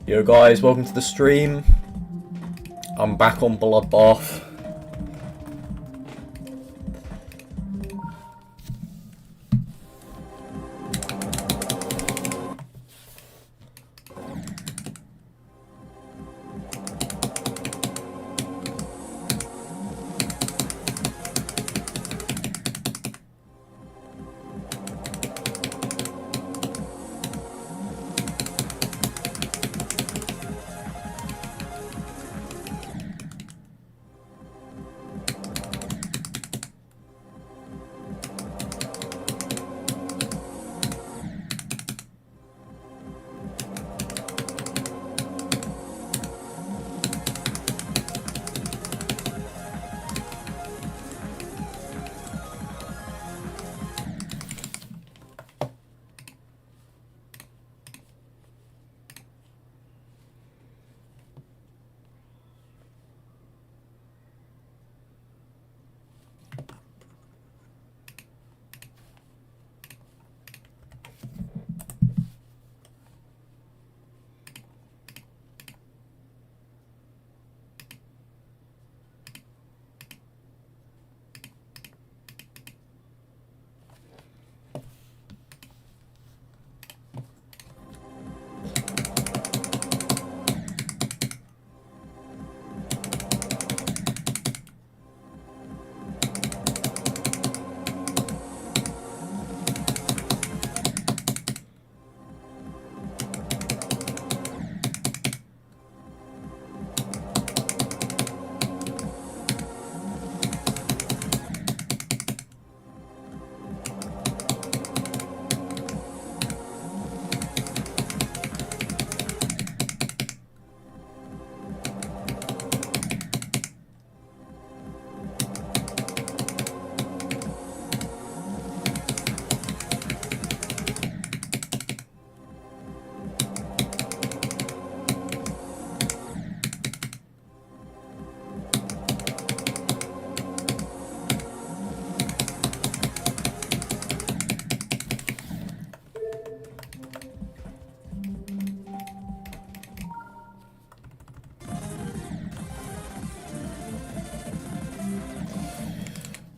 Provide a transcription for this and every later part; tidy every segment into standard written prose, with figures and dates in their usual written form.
Yo guys, welcome to the stream. I'm back on Bloodbath.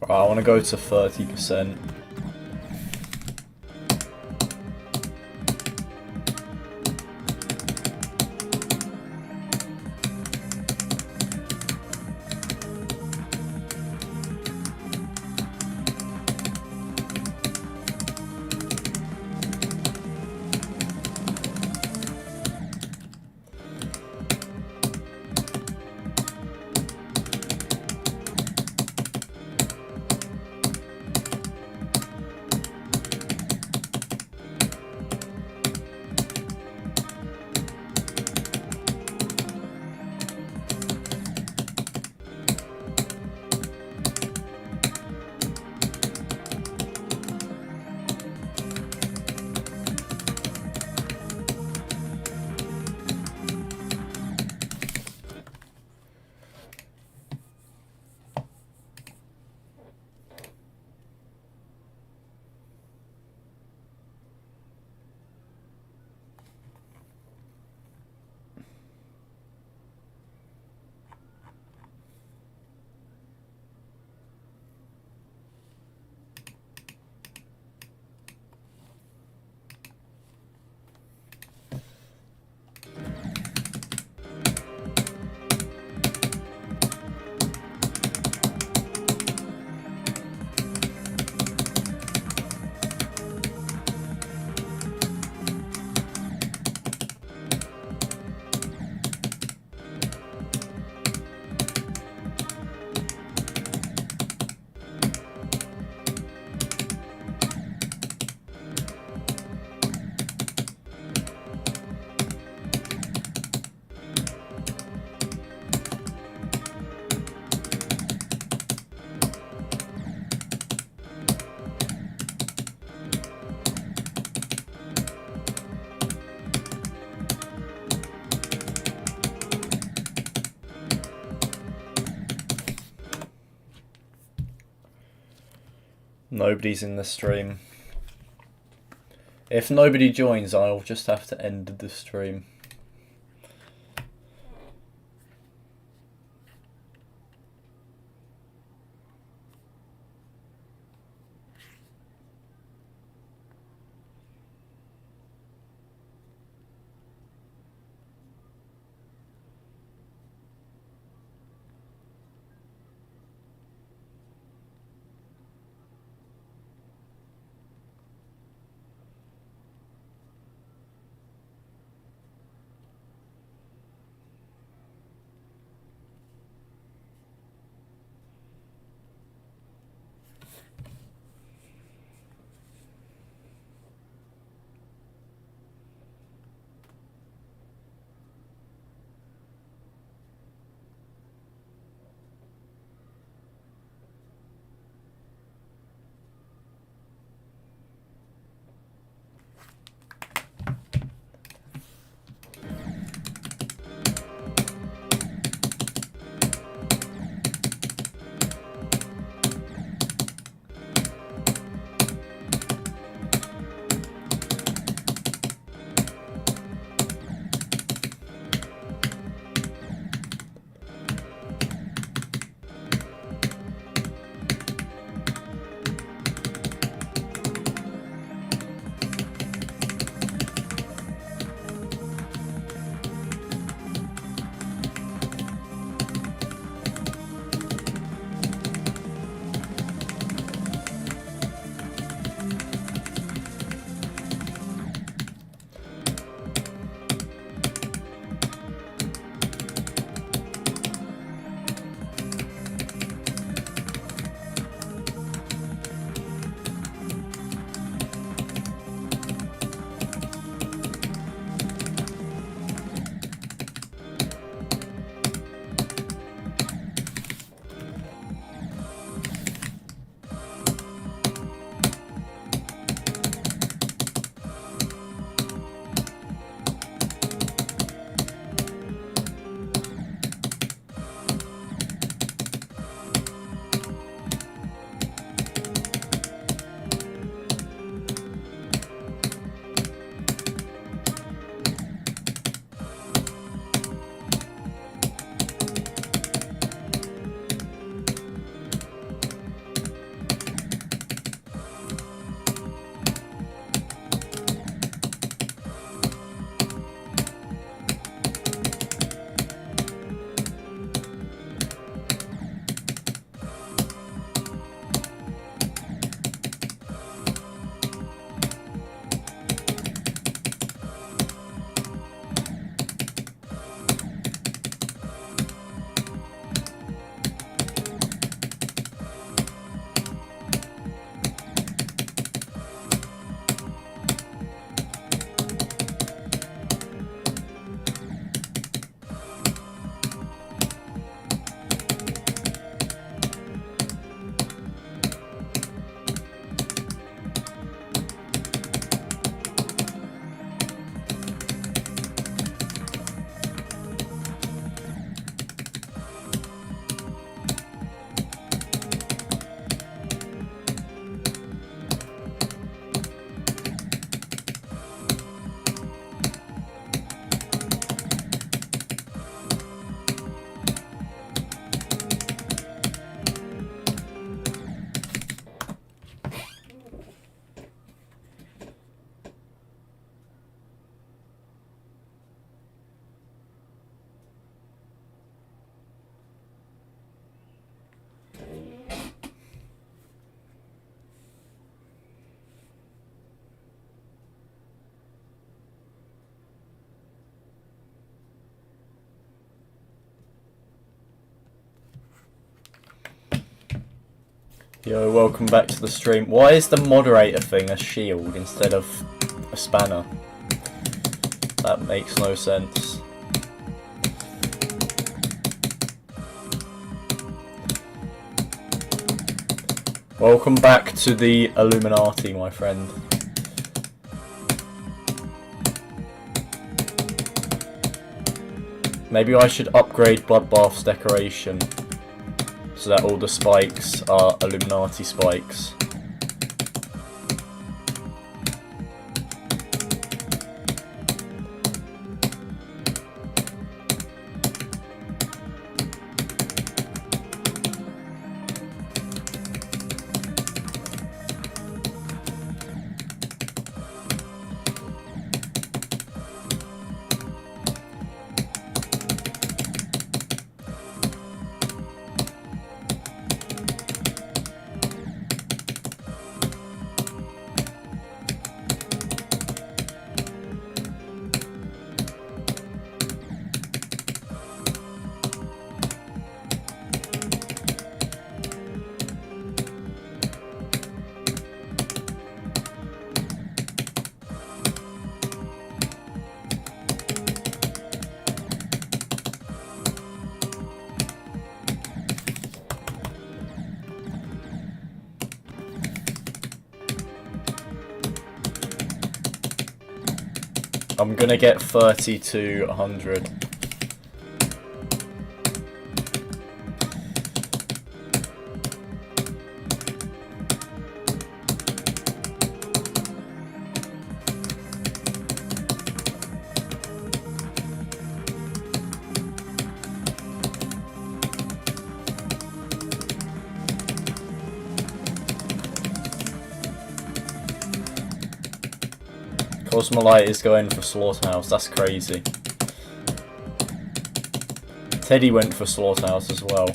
Right, I want to go to 30%. Nobody's in the stream. If nobody joins, I'll just have to end the stream. Yo, welcome back to the stream. Why is the moderator thing a shield instead of a spanner? That makes no sense. Welcome back to the Illuminati, my friend. Maybe I should upgrade Bloodbath's decoration so that all the spikes are Illuminati spikes. I'm gonna get 30 to 100. Cosmolite is going for Slaughterhouse, that's crazy. Teddy went for Slaughterhouse as well.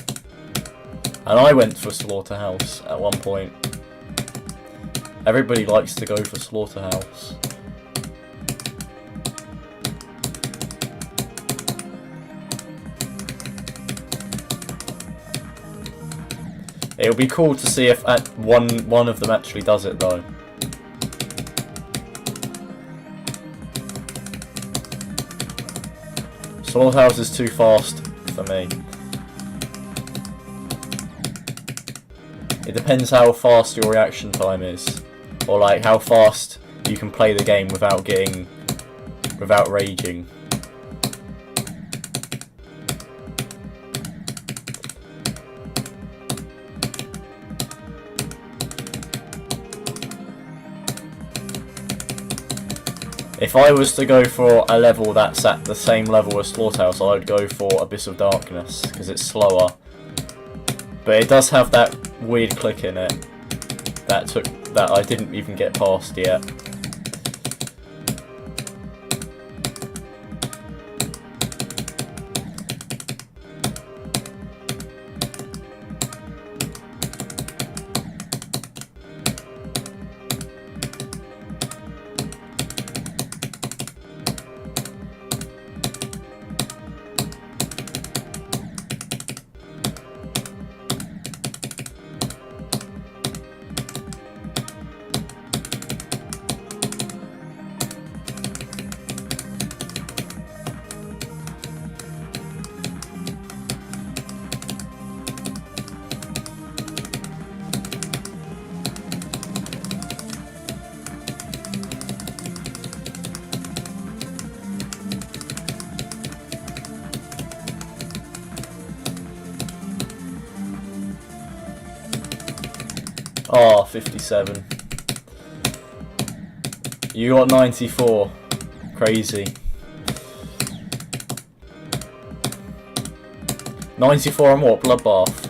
And I went for Slaughterhouse at one point. Everybody likes to go for Slaughterhouse. It'll be cool to see if one of them actually does it though. Slaughterhouse is too fast for me. It depends how fast your reaction time is, or like how fast you can play the game without raging. If I was to go for a level that's at the same level as Slaughterhouse, I would go for Abyss of Darkness, because it's slower. But it does have that weird click in it that I didn't even get past yet. Oh, 57. You got 94. Crazy. 94 on what? Bloodbath?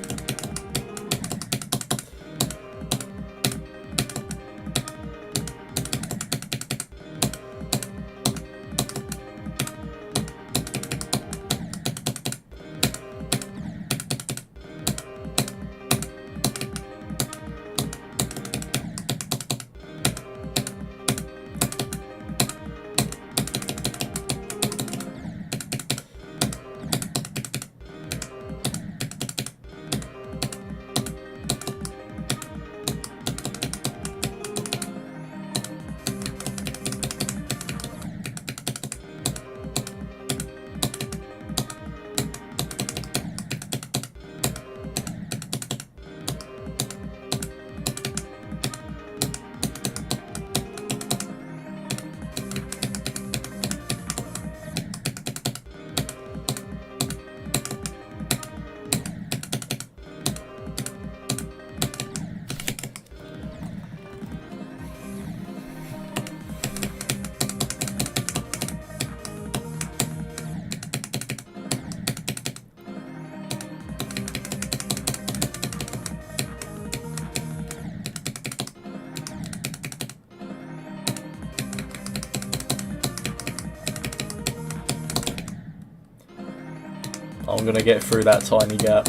I'm gonna get through that tiny gap.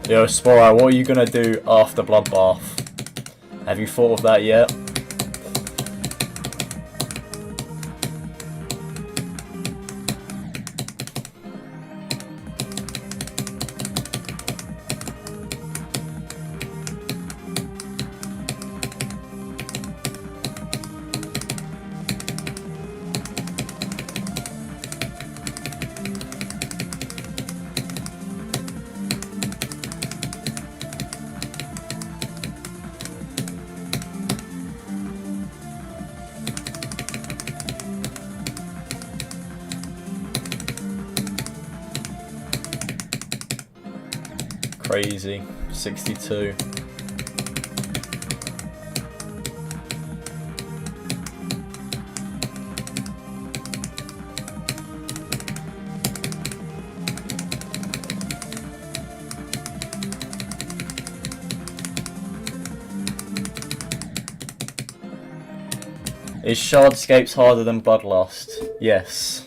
Yo, Sporo, what are you gonna do after Bloodbath? Have you thought of that yet? Crazy. 62. Is Shardscapes harder than Bloodlust? Yes.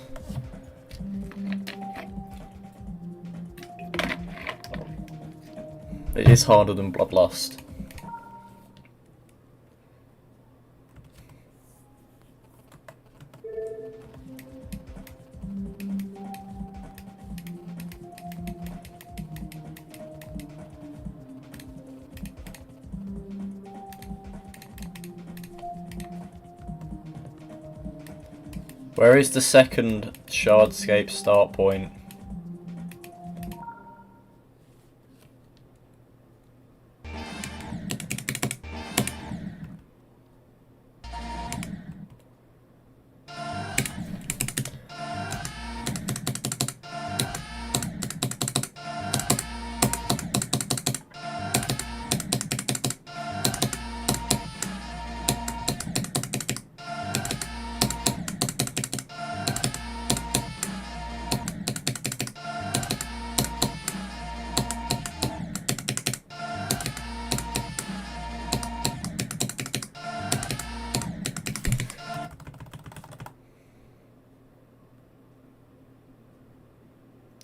It is harder than Bloodlust. Where is the second Shardscape start point?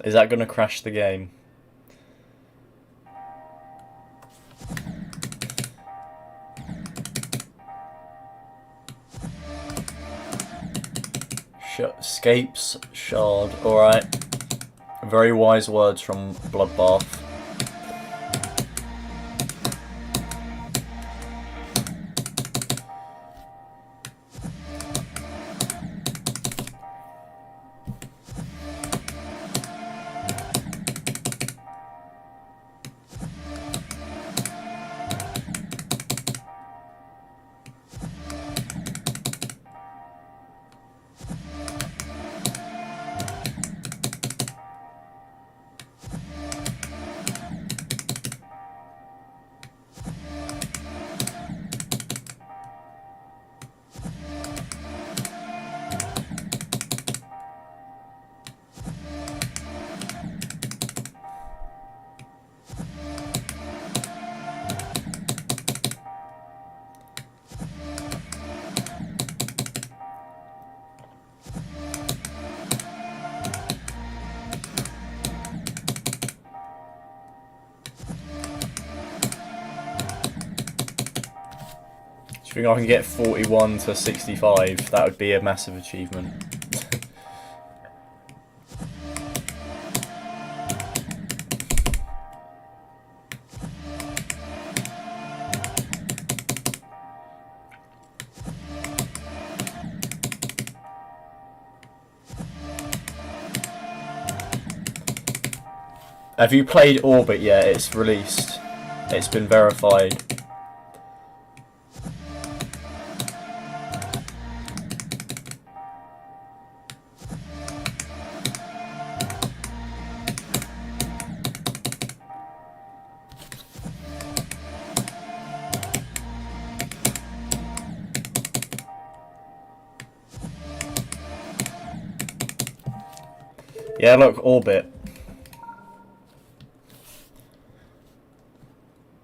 Is that going to crash the game? Escapes shard. Alright. Very wise words from Bloodbath. Do you think I can get 41 to 65? That would be a massive achievement. Have you played Orbit yet? It's released. It's been verified. Yeah, look, orbit.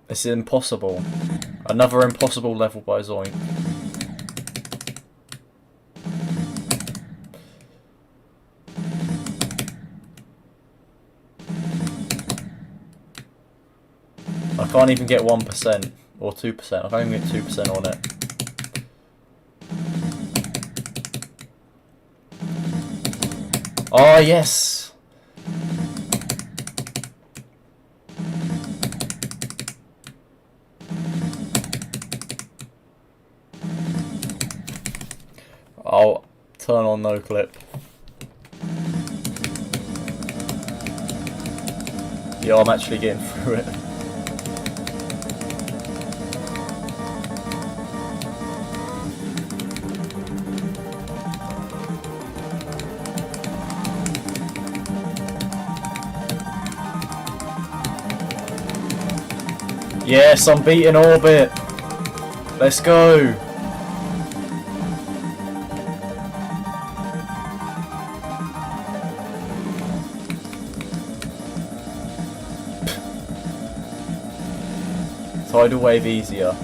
It's impossible. Another impossible level by Zoink. I can't even get 1% or 2%. I can't even get 2% on it. Oh, yes! I'll turn on no clip. Yeah, I'm actually getting through it. Yes, I'm beating orbit. Let's go. Tidal wave easier.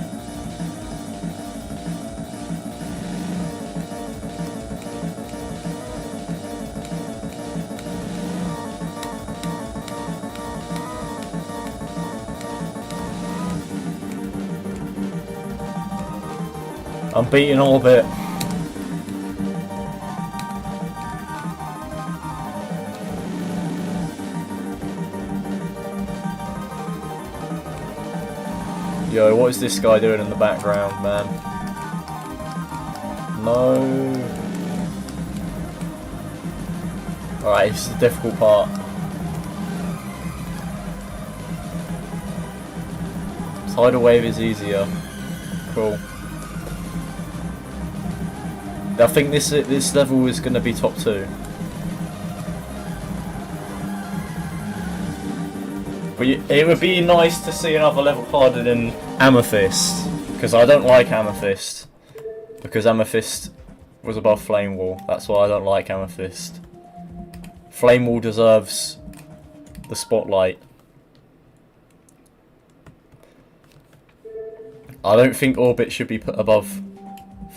I'm beating orbit. Yo, what is this guy doing in the background, man? No. Alright, this is the difficult part. Tidal wave is easier. Cool. I think this level is going to be top 2. But it would be nice to see another level harder than Amethyst, because I don't like Amethyst, because Amethyst was above Flame Wall. That's why I don't like Amethyst. Flame Wall deserves the spotlight. I don't think Orbit should be put above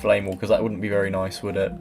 Flame Wall, because that wouldn't be very nice, would it?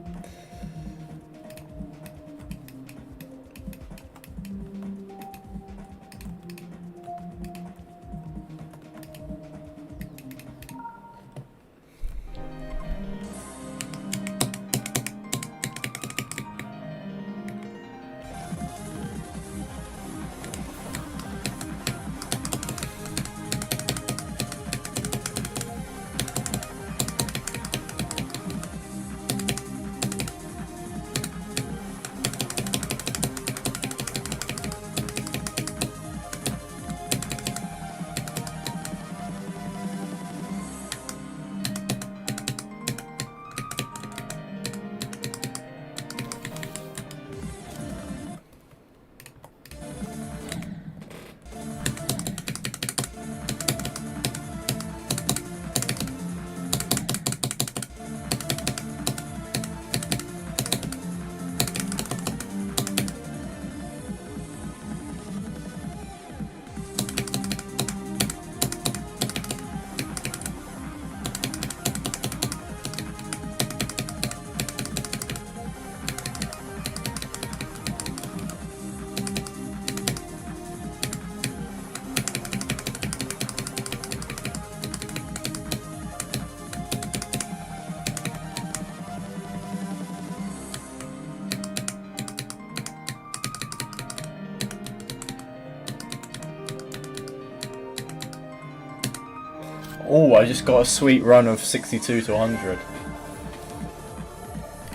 Oh, I just got a sweet run of 62 to 100.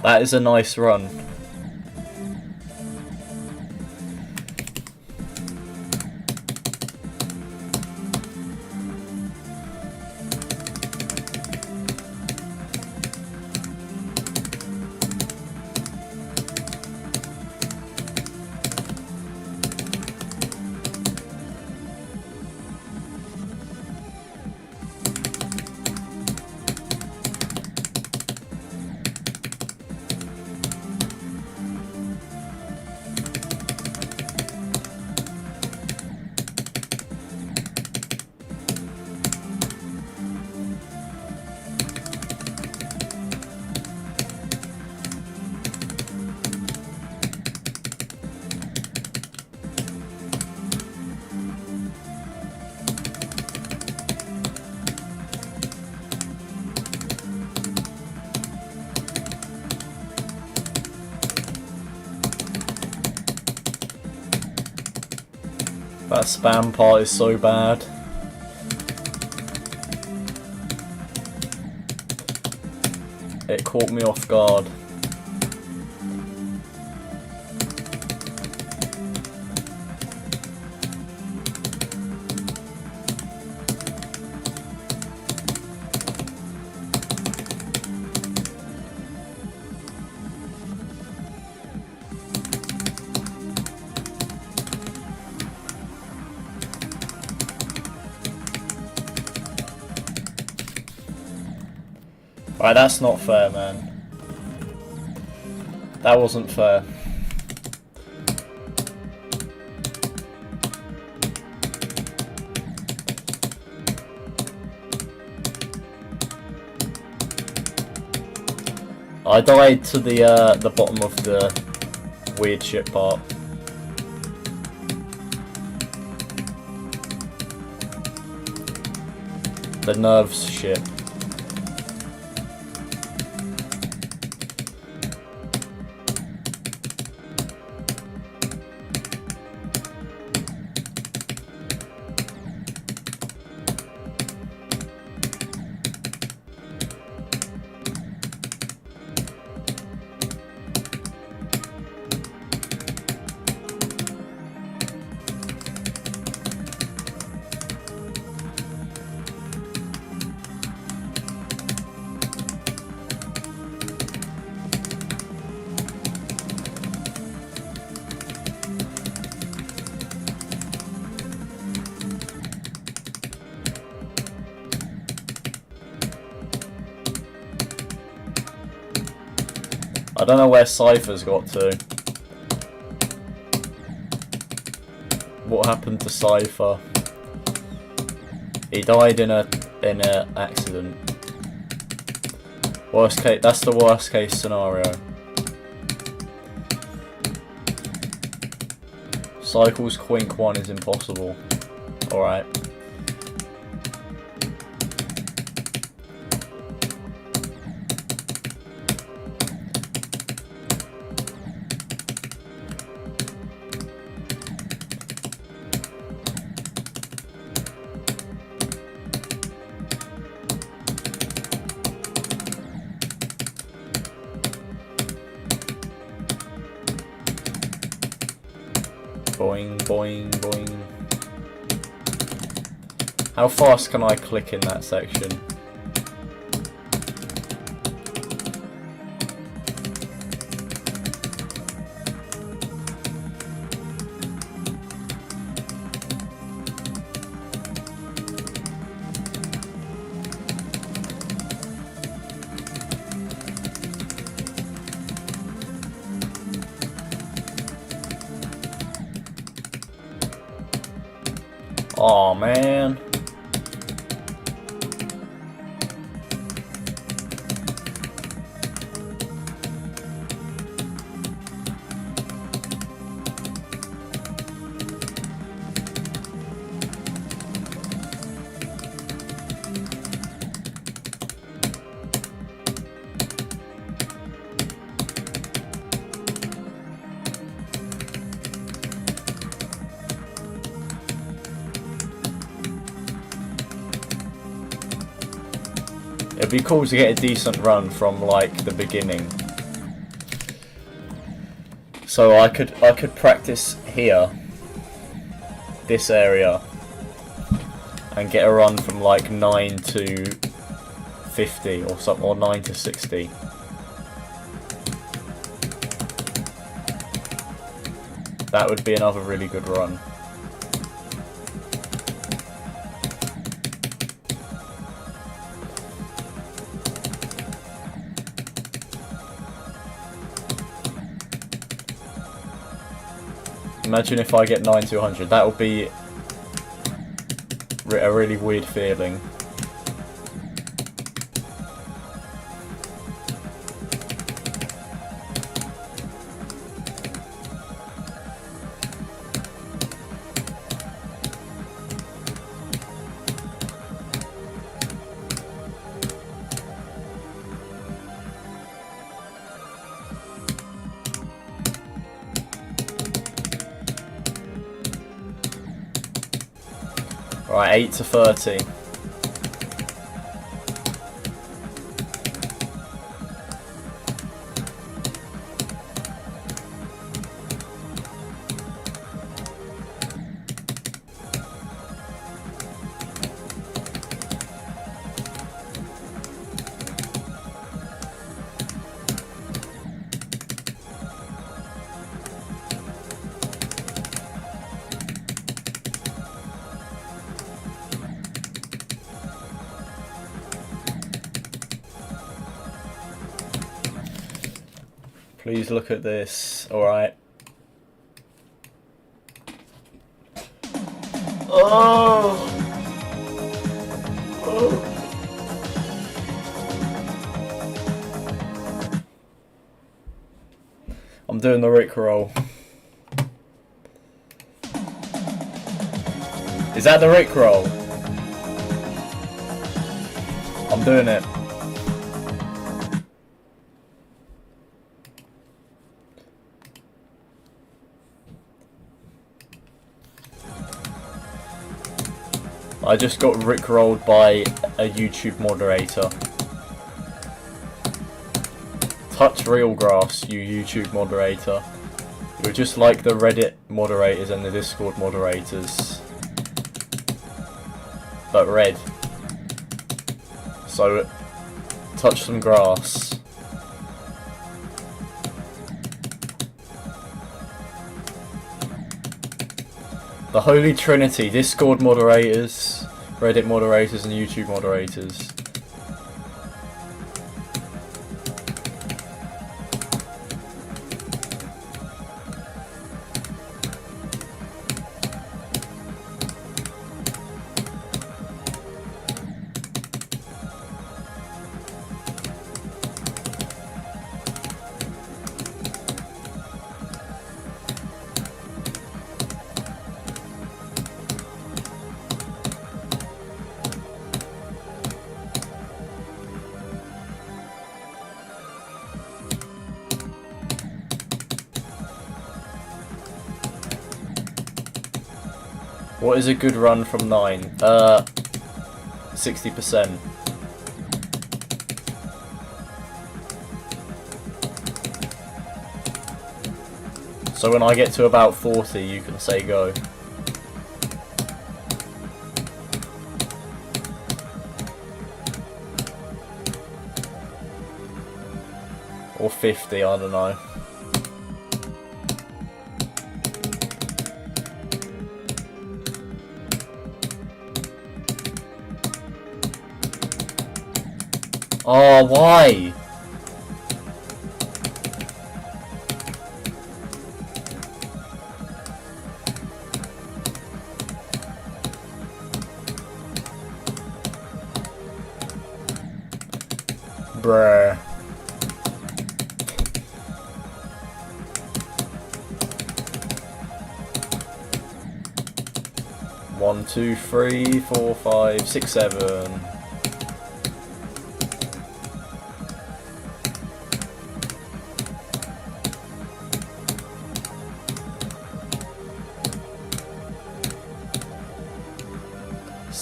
That is a nice run. That spam part is so bad. It caught me off guard. Right, that's not fair, man. That wasn't fair. I died to the bottom of the weird shit part. The nerves shit. I don't know where Cypher's got to. What happened to Cypher? He died in a accident. Worst case. That's the worst case scenario. Cycles Quink 1 is impossible. Alright. Boing, boing, boing. How fast can I click in that section? Aw, man. It'd be cool to get a decent run from like the beginning. So I could practice here, this area, and get a run from like 9 to 50 or something, or 9 to 60. That would be another really good run. Imagine if I get 9 to 100, that would be a really weird feeling. Right, 8 to 30. Please look at this. Alright. Oh! Oh! I'm doing the Rickroll. Is that the Rickroll? I'm doing it. I just got rickrolled by a YouTube moderator. Touch real grass, you YouTube moderator. You're just like the Reddit moderators and the Discord moderators. But red. So, touch some grass. The Holy Trinity, Discord moderators, Reddit moderators and YouTube moderators. What is a good run from 9? 60%. So when I get to about 40, you can say go. Or 50, I don't know. Oh, why? Bruh. One, two, three, 4, 5, 6, 7.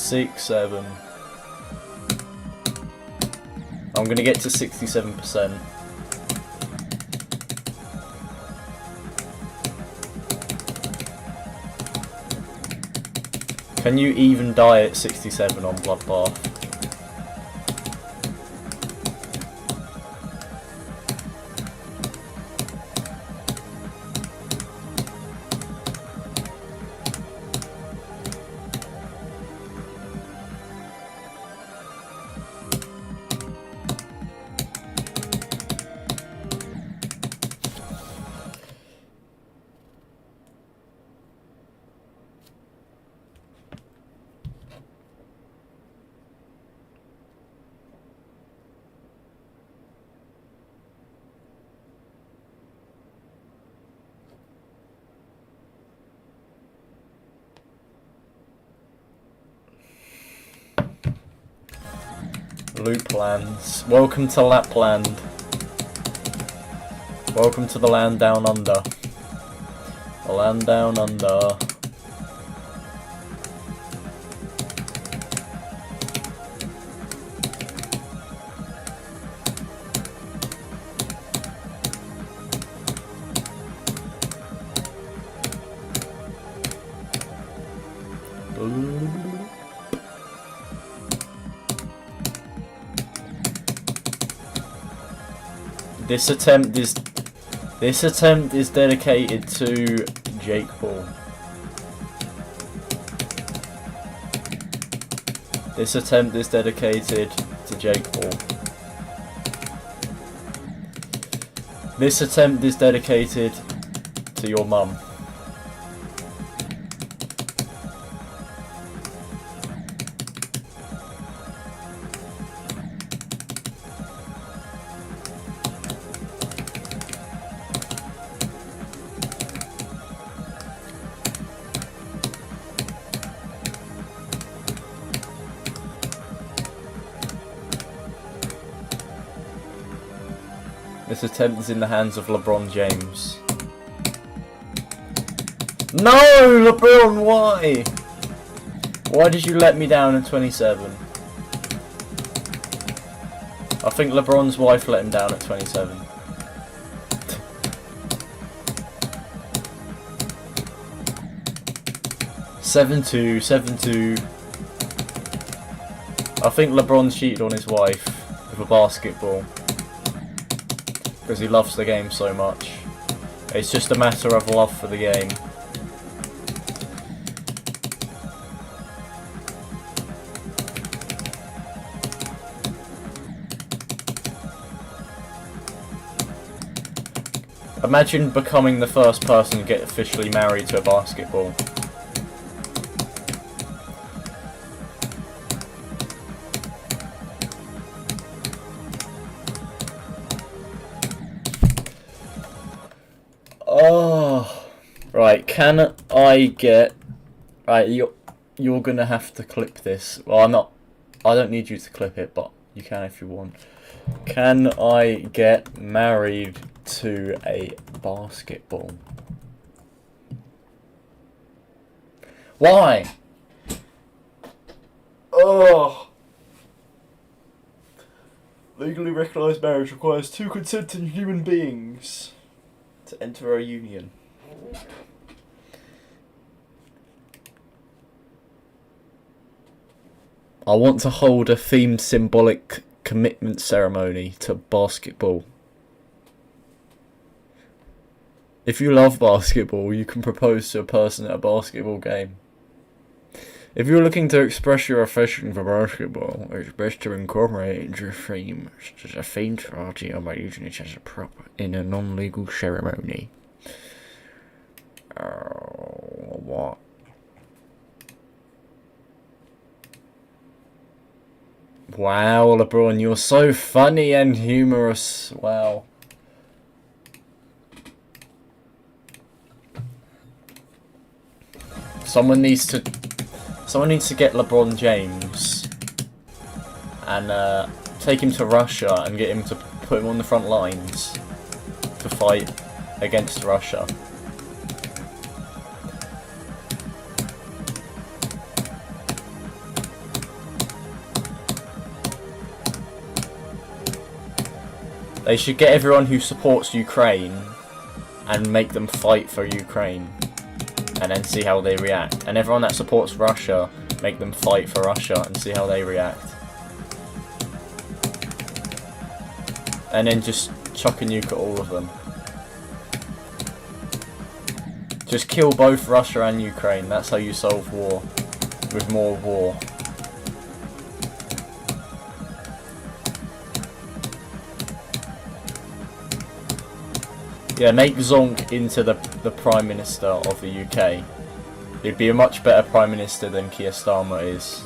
Six, 7. I'm gonna get to 67%. Can you even die at 67 on Bloodbath? Looplands. Welcome to Lapland. Welcome to the land down under. The land down under. This attempt is dedicated to Jake Paul. This attempt is dedicated to Jake Paul. This attempt is dedicated to your mum. This attempt is in the hands of LeBron James. No, LeBron, why? Why did you let me down at 27? I think LeBron's wife let him down at 27. (7-2, 7-2). I think LeBron cheated on his wife with a basketball. Because he loves the game so much. It's just a matter of love for the game. Imagine becoming the first person to get officially married to a basketball. Oh, right. Can I get? Right, you're gonna have to clip this. Well, I'm not. I don't need you to clip it, but you can if you want. Can I get married to a basketball? Why? Oh. Legally recognised marriage requires two consenting human beings to enter a union. I want to hold a themed symbolic commitment ceremony to basketball. If you love basketball, you can propose to a person at a basketball game. If you're looking to express your affection for basketball, it's best to incorporate it into a theme, such as a themed party, or by using it as a prop in a non-legal ceremony. What? Wow, LeBron, you're so funny and humorous. Wow. Someone needs to get LeBron James and take him to Russia and get him to put him on the front lines to fight against Russia. They should get everyone who supports Ukraine and make them fight for Ukraine. And then see how they react. And everyone that supports Russia, make them fight for Russia and see how they react. And then just chuck a nuke at all of them. Just kill both Russia and Ukraine. That's how you solve war. With more war. Yeah, make Zonk into the Prime Minister of the UK. He'd be a much better Prime Minister than Keir Starmer is.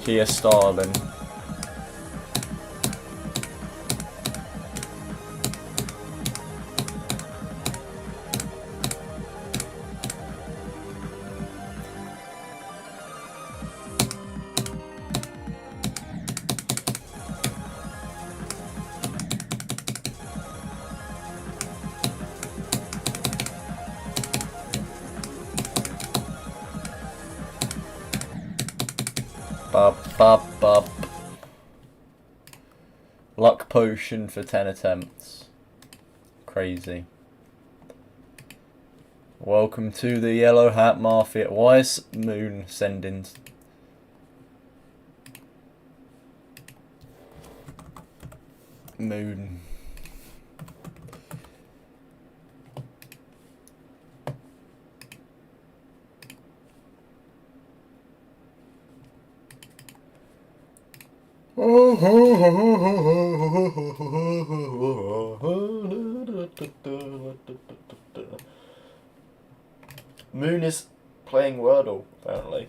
Keir Starlin. Bop, bop, bop. Luck potion for 10 attempts. Crazy. Welcome to the Yellow Hat Mafia. Why is Moon sending... Moon. Moon is playing Wordle, apparently.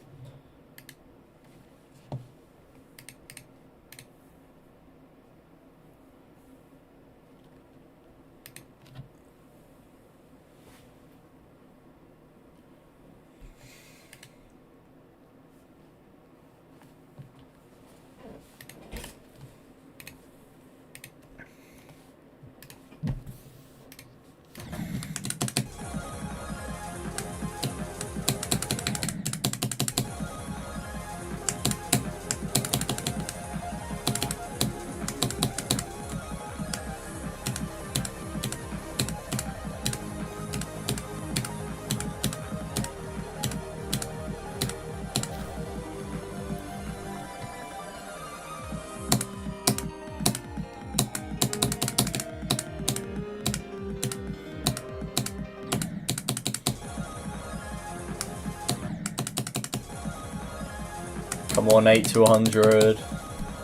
Come on, 8 to 100.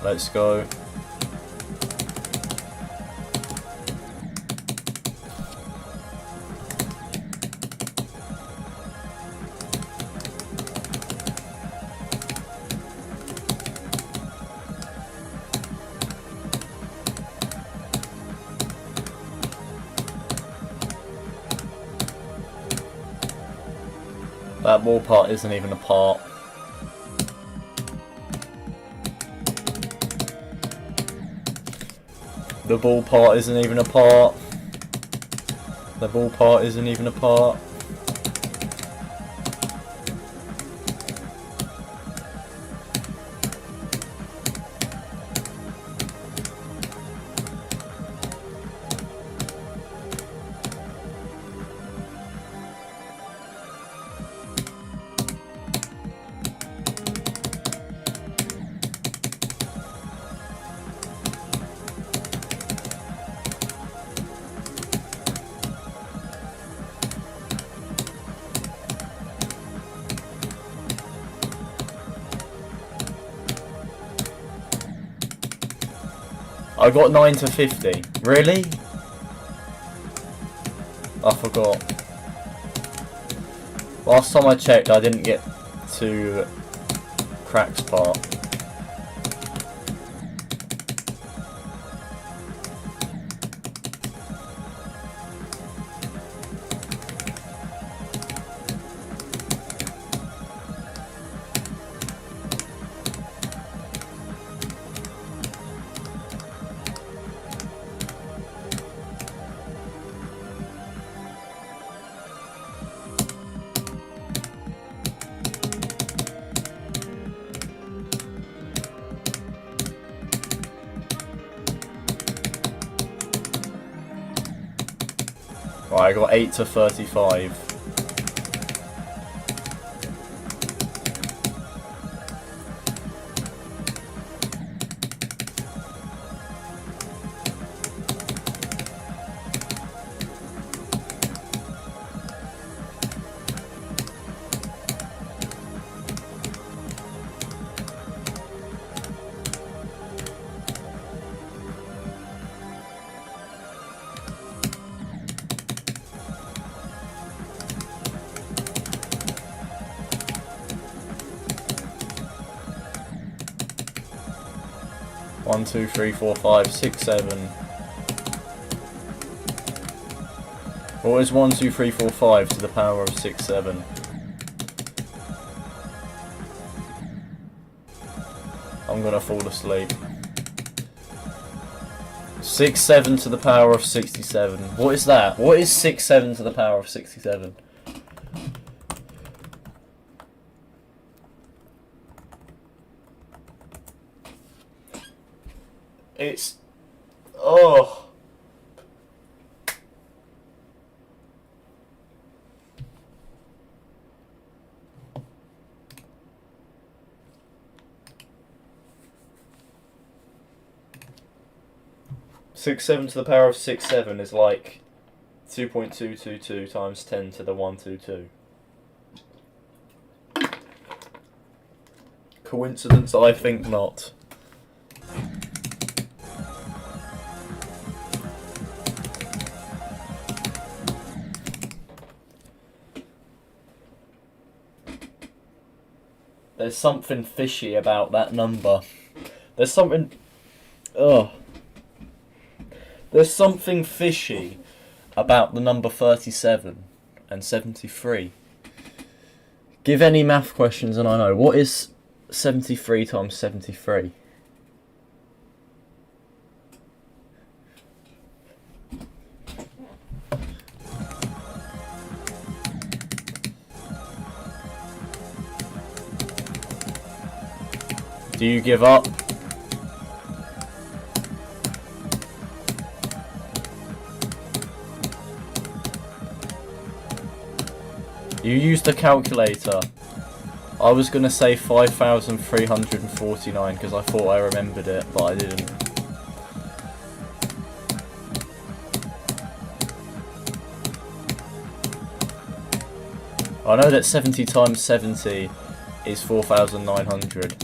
Let's go. That wall part isn't even a part. The ball part isn't even a part. The ball part isn't even a part. I got 9 to 50. Really? I forgot. Last time I checked, I didn't get to Crack's part. Right, I got 8 to 35. One, two, three, four, five, six, seven. What is 1, 2, 3, 4, 5 to the power of 6, 7? I'm gonna fall asleep. 6, 7 to the power of 67. What is that? What is 6, 7 to the power of 67? It's Oh. Six seven to the power of 6/7 is like 2.222 times 10 to the 122. Coincidence? I think not. There's something fishy about that number. There's something... Ugh. There's something fishy about the number 37 and 73. Give any math questions and I know. What is 73 times 73? Do you give up? You used a calculator. I was gonna say 5,349 because I thought I remembered it, but I didn't. I know that 70 times 70 is 4,900.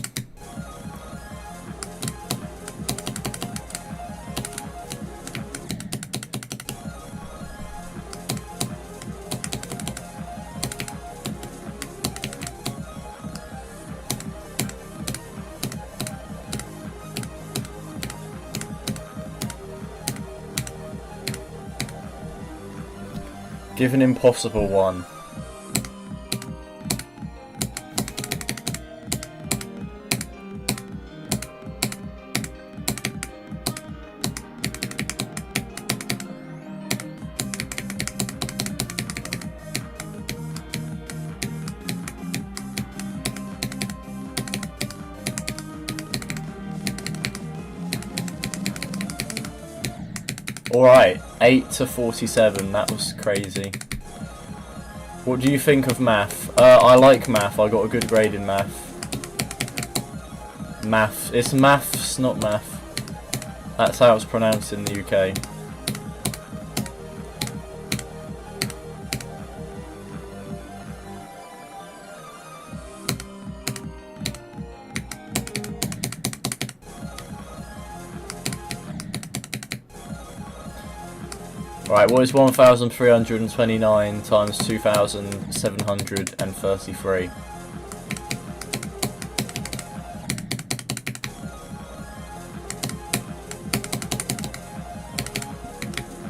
Give an impossible one. Alright, 8 to 47, that was crazy. What do you think of math? I like math, I got a good grade in math. Math, it's maths, not math. That's how it's pronounced in the UK. Right, what is 1,329 times 2,733?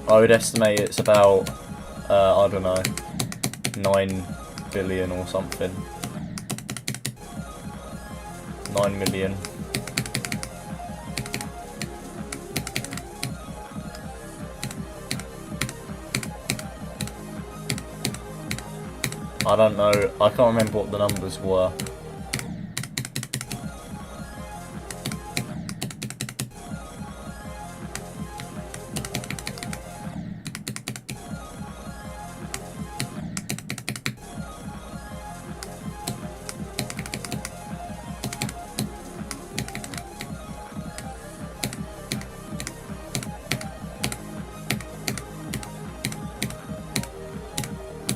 I would estimate it's about, I don't know, 9 billion or something. 9 million. I don't know, I can't remember what the numbers were.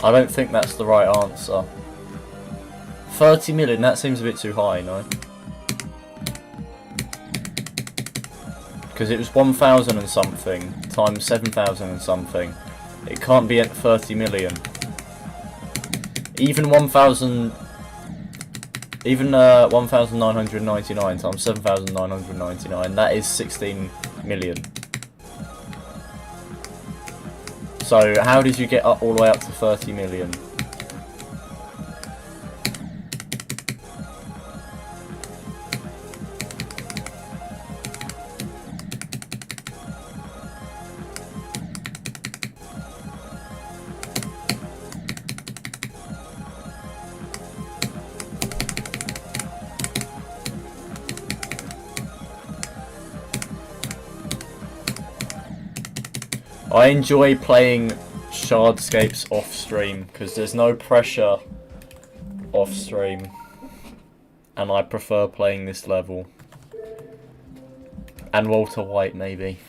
I don't think that's the right answer. 30 million, that seems a bit too high, no? Because it was 1,000 and something times 7,000 and something. It can't be at 30 million. Even 1,999 times 7,999, that is 16 million. So how did you get up all the way up to 30 million? I enjoy playing Shardscapes off stream because there's no pressure off stream, and I prefer playing this level. And Walter White, maybe.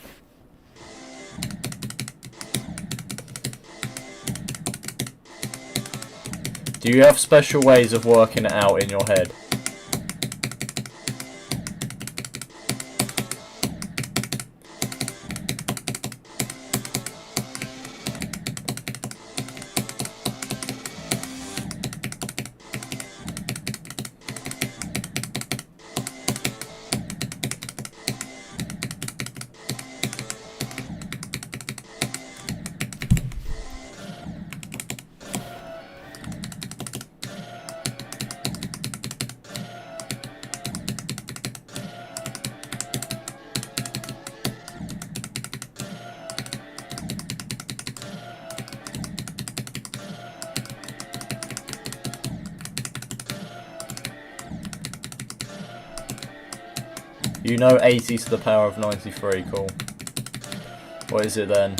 Do you have special ways of working it out in your head? You know 80 to the power of 93, cool. What is it then?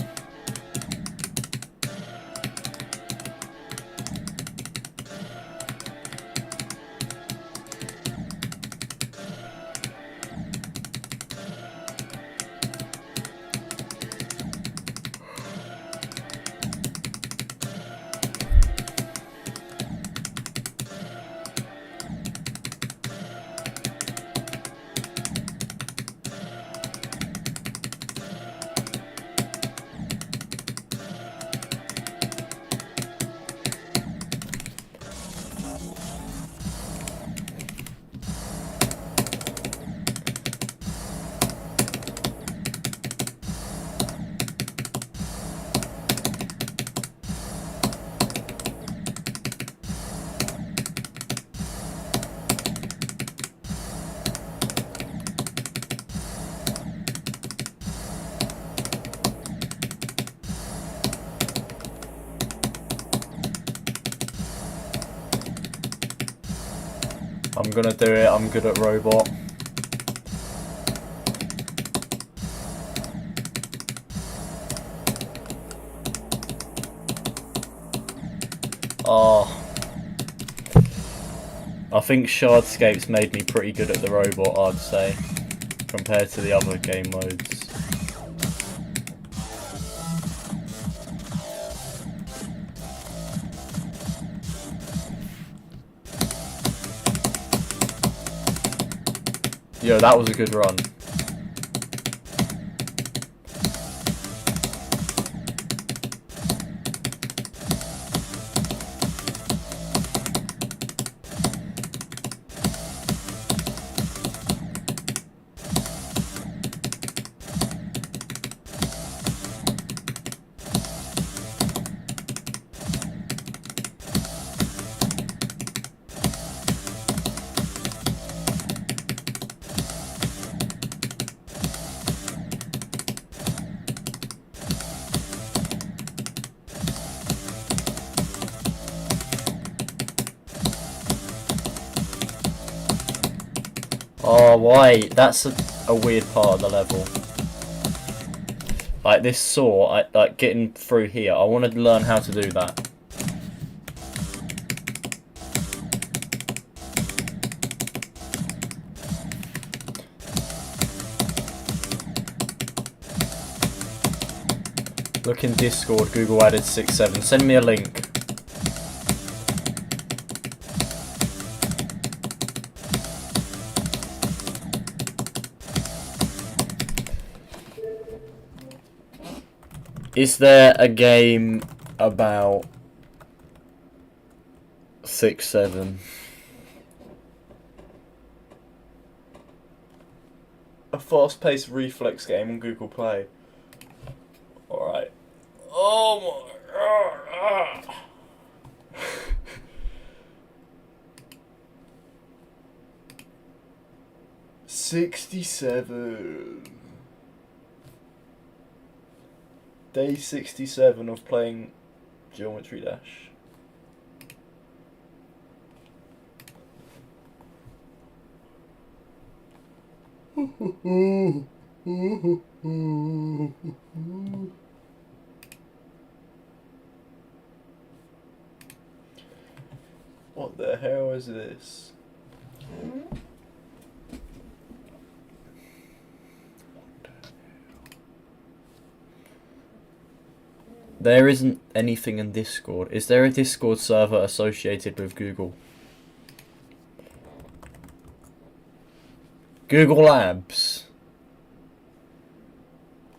I'm gonna do it, I'm good at robot. Oh. I think Shardscapes made me pretty good at the robot, I'd say, compared to the other game modes. Yo, that was a good run. Oh, why? That's a weird part of the level. Like this saw, like getting through here, I want to learn how to do that. Look in Discord, Google added 6.7. Send me a link. Is there a game about 6.7? A fast-paced reflex game on Google Play. Alright. Oh my god. 67. Day 67 of playing Geometry Dash. What the hell is this? There isn't anything in Discord. Is there a Discord server associated with Google? Google Labs.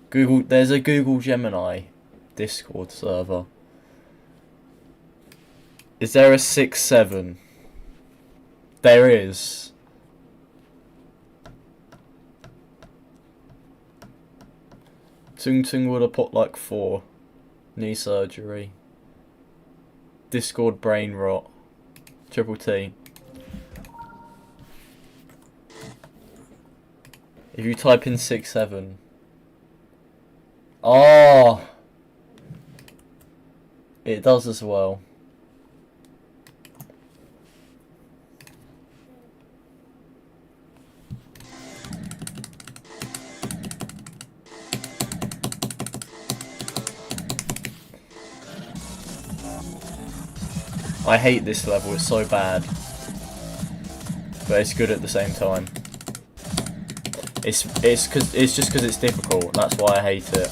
Google. There's a Google Gemini Discord server. Is there a 6-7? There is. Tung Tung would have put like 4. Knee surgery. Discord brain rot. Triple T. If you type in 6-7. Oh! It does as well. I hate this level, it's so bad. But it's good at the same time. It's just because it's difficult, that's why I hate it.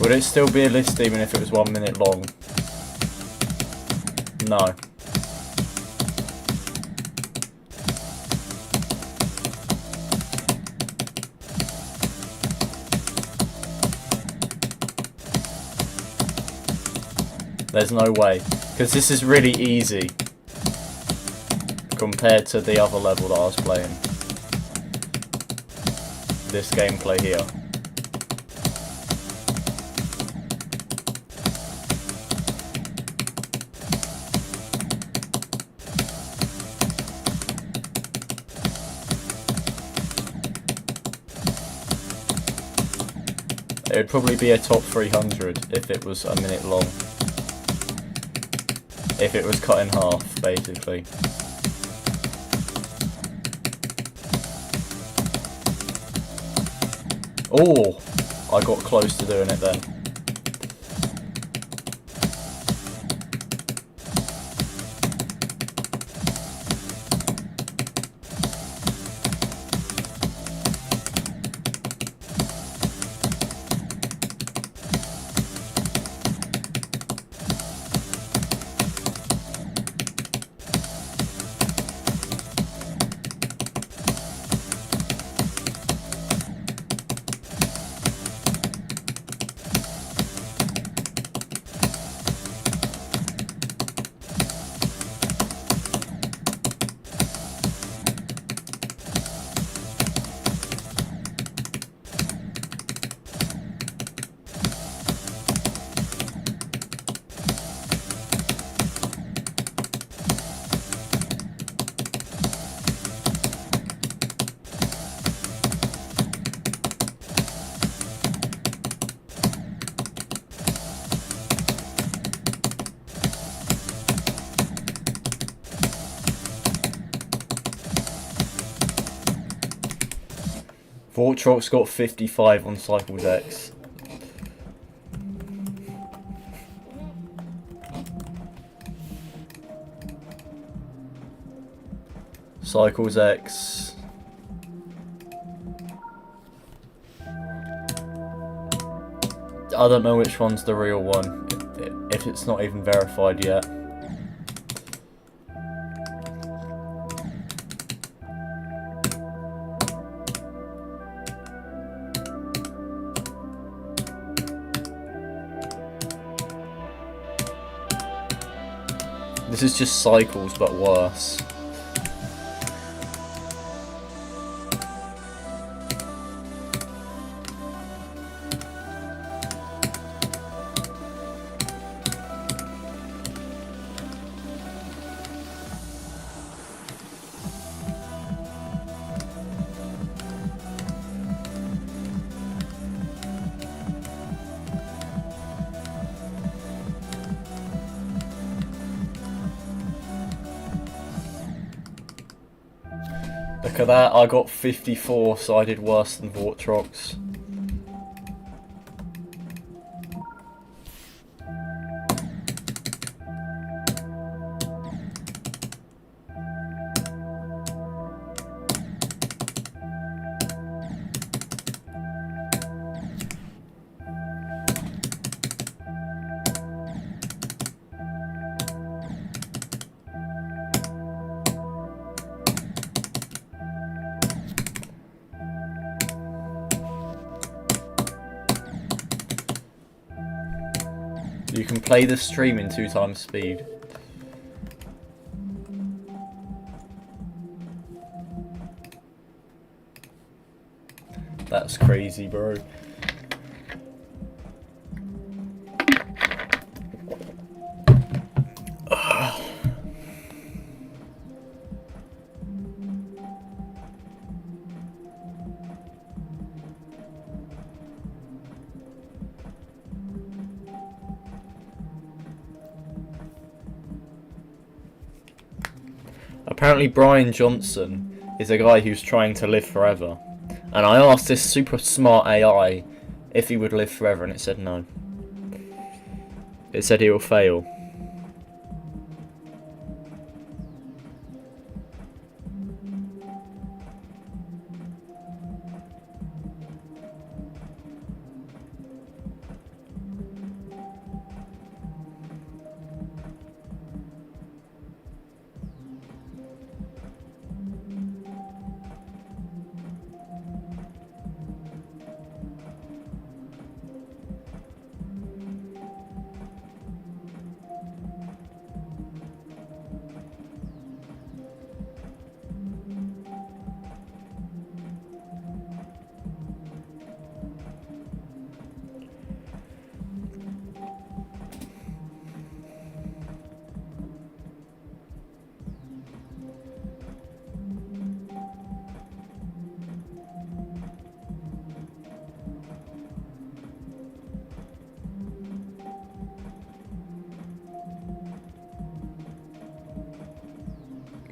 Would it still be a list even if it was 1 minute long? No. There's no way. Because this is really easy compared to the other level that I was playing. This gameplay here. It would probably be a top 300 if it was a minute long. If it was cut in half, basically. Oh! I got close to doing it then. Vortrox got 55 on Cycles X. Cycles X. I don't know which one's the real one, if it's not even verified yet. This is just Cycles, but worse. Look at that, I got 54, so I did worse than Vortrox. You can play the stream in 2 times speed. That's crazy, bro. Apparently Brian Johnson is a guy who's trying to live forever. And I asked this super smart AI if he would live forever, and it said no. It said he will fail.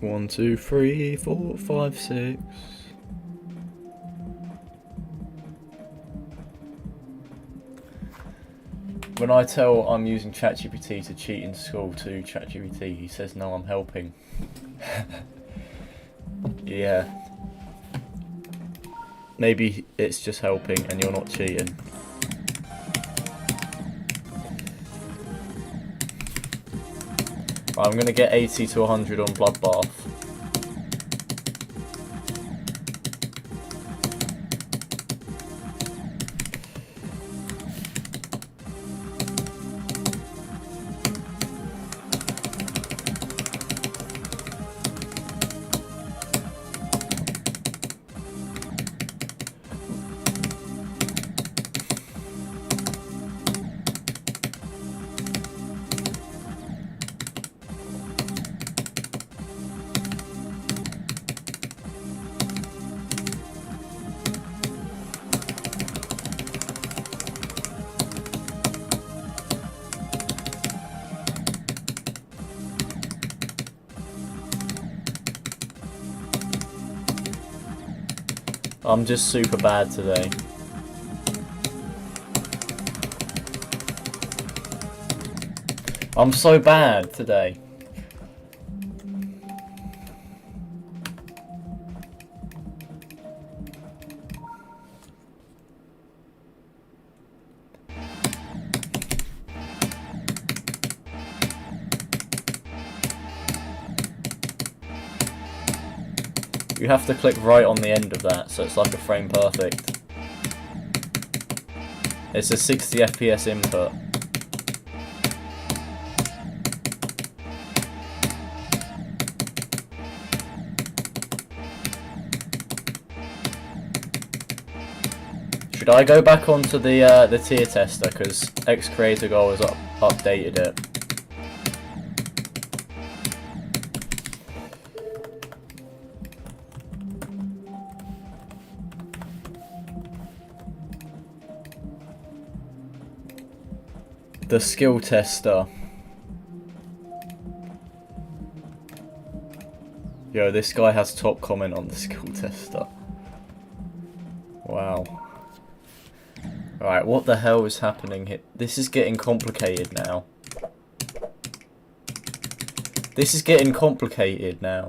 One, two, three, 4, 5, 6. When I tell I'm using ChatGPT to cheat in school to ChatGPT, he says no, I'm helping. Yeah. Maybe it's just helping and you're not cheating. I'm gonna get 80 to 100 on Bloodbath. I'm just super bad today. I'm so bad today. You have to click right on the end of that, so it's like a frame perfect. It's a 60 FPS input. Should I go back onto the tier tester, because X Creator Goal has updated it. The skill tester. Yo, this guy has top comment on the skill tester. Wow. Alright, what the hell is happening here? This is getting complicated now. This is getting complicated now.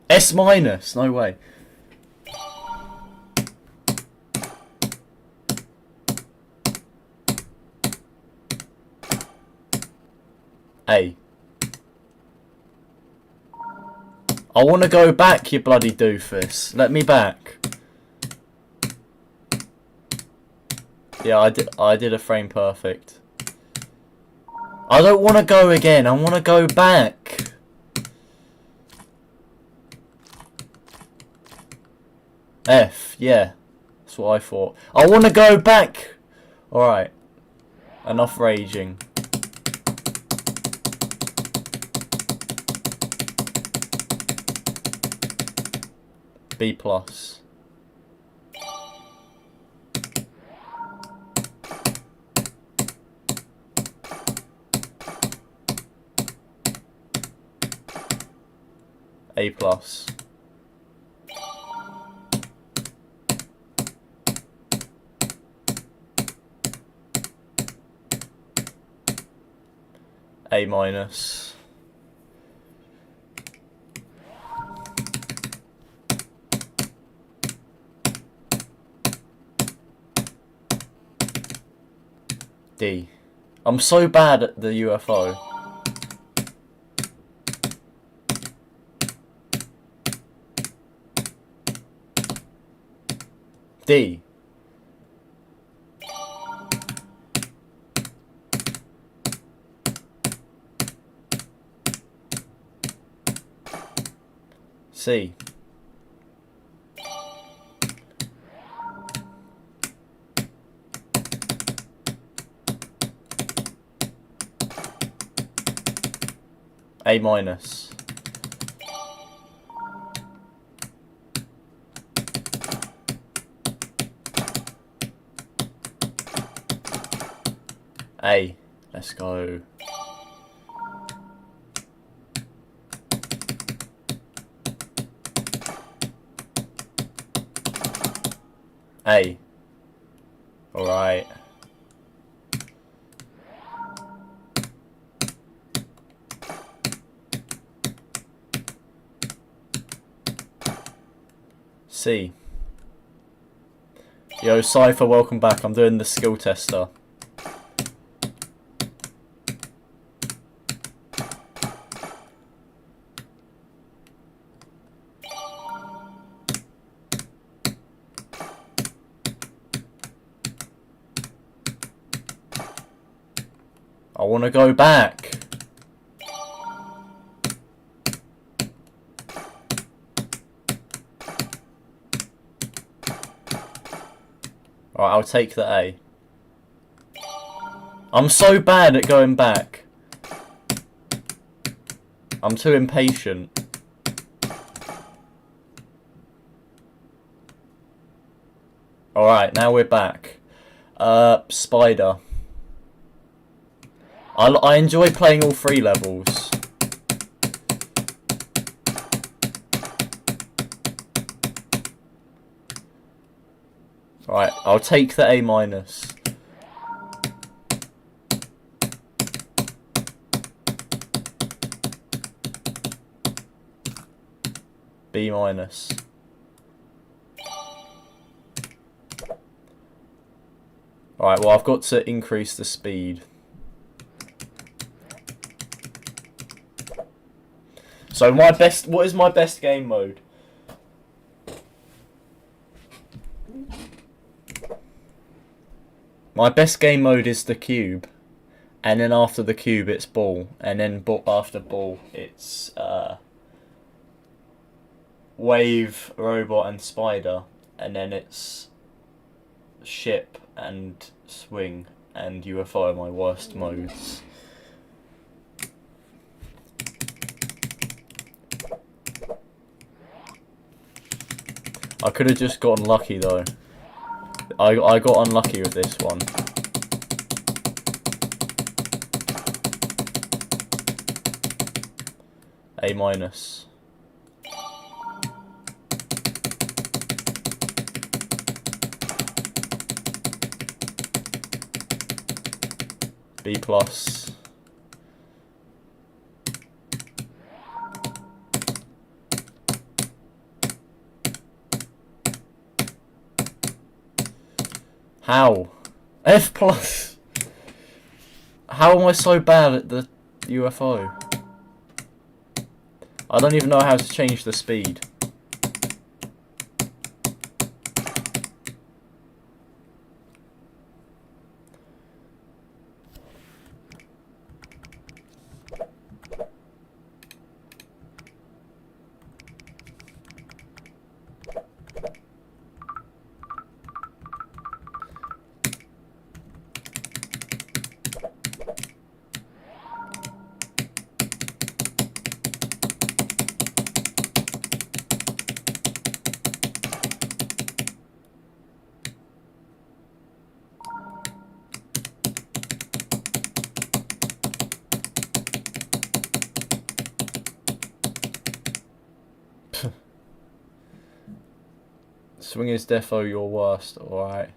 S minus, no way. A. I want to go back, you bloody doofus. Let me back. Yeah, I did a frame perfect. I don't want to go again. I want to go back. F, yeah. That's what I thought. I want to go back. Alright. Enough raging. B plus. A plus. A minus. D. I'm so bad at the UFO. D. C. A minus. A. Let's go. A. Alright. C. Yo, Cypher, welcome back. I'm doing the skill tester. I want to go back. Alright, I'll take the A. I'm so bad at going back. I'm too impatient. Alright, now we're back. Spider. I enjoy playing all 3 levels. Right, I'll take the A minus. B minus. Alright, well I've got to increase the speed. So what is my best game mode? My best game mode is the cube, and then after the cube it's ball, and then after ball it's wave, robot and spider, and then it's ship and swing and UFO are my worst modes. I could have just gotten lucky though. I got unlucky with this one. A minus. B plus. How? F plus. How am I so bad at the UFO? I don't even know how to change the speed. Swing is defo your worst, alright.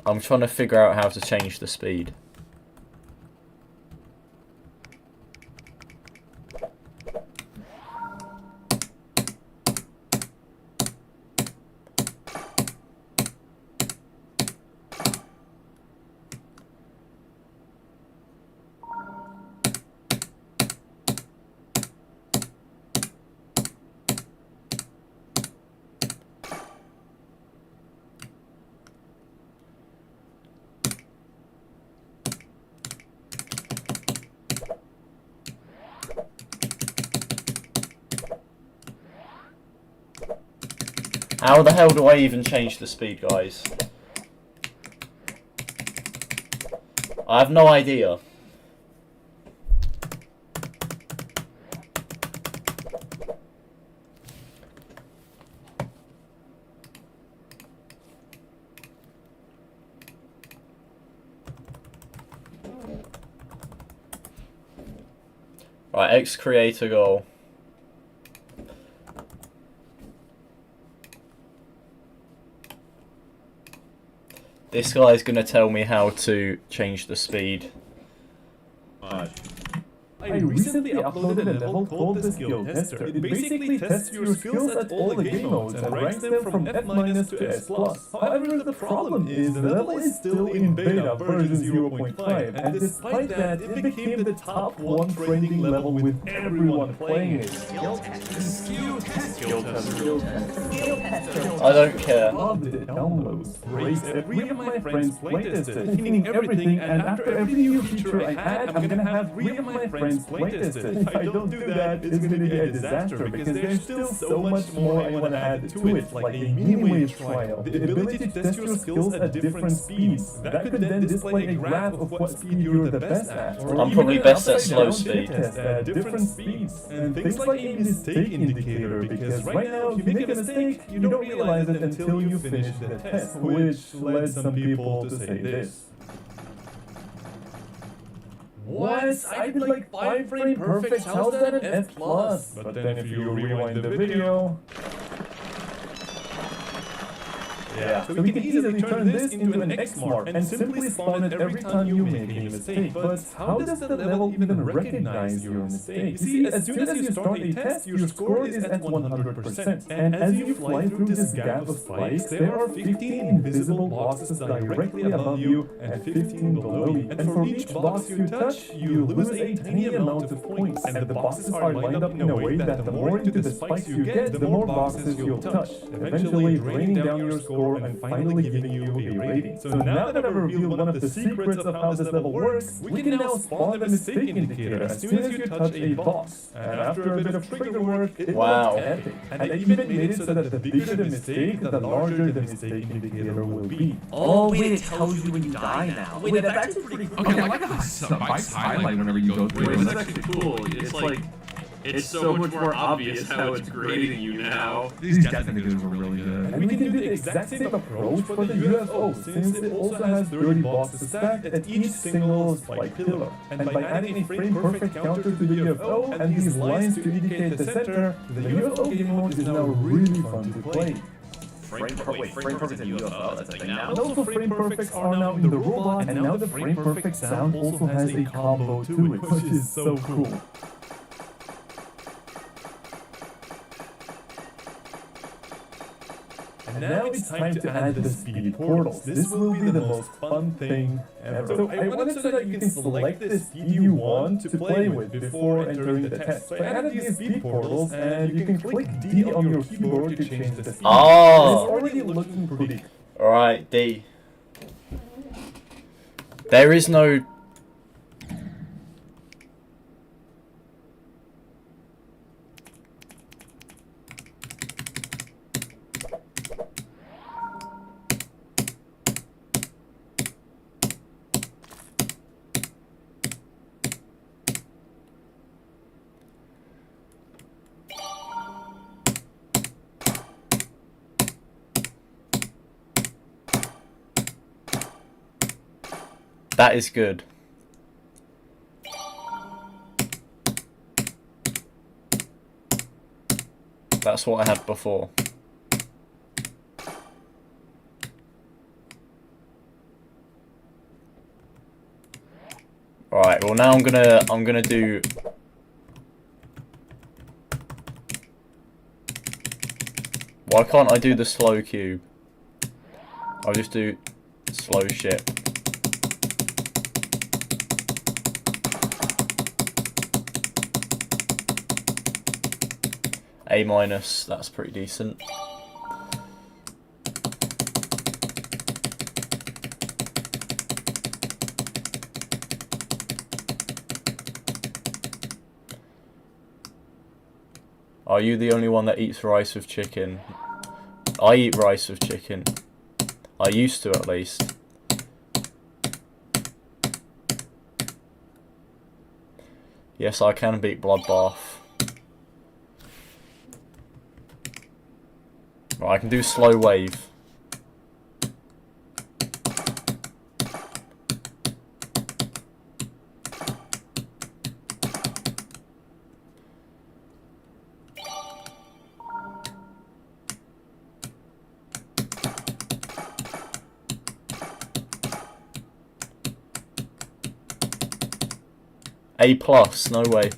I'm trying to figure out how to change the speed. How the hell do I even change the speed, guys? I have no idea. Right, X creator goal. This guy's gonna tell me how to change the speed. I recently uploaded a level called the Skill Tester. It basically tests your skills at all the game modes and ranks them from F- to S+. However, the problem is the level is still in beta version 0.5, and despite that, it became the top 1 trending level with everyone playing it. Skill tester. I don't care. Loved it. Downloads. Raised every of my friends playtested, cleaning everything, and after every new feature I add, I'm gonna have 3 of my friends play playtested. If I don't do that, it's gonna be a disaster because there's still so much more I want to add to it, like a mini-wave trial, the ability to test your skills at different speeds. That could then display a graph of what speed you're the best at. Or I'm probably best at slow speed. speed. Test at different speeds. And things like a mistake indicator, because right now, if you make a mistake, you don't realize it until you finish the test, which led some people to say this. What? I did like 5 frame perfect, how's that an F+? But then if you rewind the video... Yeah, so we can easily turn this into an X mark and simply spawn it every time you make a mistake. But how does the level even recognize your mistake? You see, as soon as you start a test, your score is at 100%. And as you fly through this gap of spikes, there are 15 invisible boxes directly above you and 15 below you. And for each box you touch, you lose a tiny amount of points. And the boxes are lined up in a way that the more into the spikes you get, the more boxes you'll touch, eventually draining down your score and finally giving you a rating. So now that I've revealed one of the secrets of how this level works, we can now spawn the mistake indicator as soon as you touch a box. And after a bit of trigger work, it worked epic. And I even made it so that the bigger the mistake, the larger the mistake indicator will be. Oh, wait, it tells you when you die now. Wait, that's actually pretty cool. Okay, I like how the spikes highlight whenever you go through it. It's actually cool. It's like, it's so much more obvious how it's grading you now. These death indicators were really good. And we can do the exact same approach for the UFO, since it also has 30 boxes stacked at each single spike pillar. And by adding a frame-perfect counter to the UFO and these lines to indicate the center, the UFO game mode is now really fun to play. Frame perfect in UFO, that's a thing now. And also frame perfects are now in the robot, and now the frame perfect sound also has a combo to it, which is so cool. And now it's time to add the speed portals. This will be the most fun thing ever. So I wanted so that you can select the speed you want to play with before entering the test. So I added these speed portals, and you can click D on your keyboard to change the speed. Oh! It's already looking pretty. Alright, D. There is no... That is good. That's what I had before. Alright, well now I'm gonna do... Why can't I do the slow cube? I'll just do slow ship. A minus, that's pretty decent. Are you the only one that eats rice with chicken? I eat rice with chicken. I used to, at least. Yes, I can beat Bloodbath. Right, I can do slow wave. A plus, no way.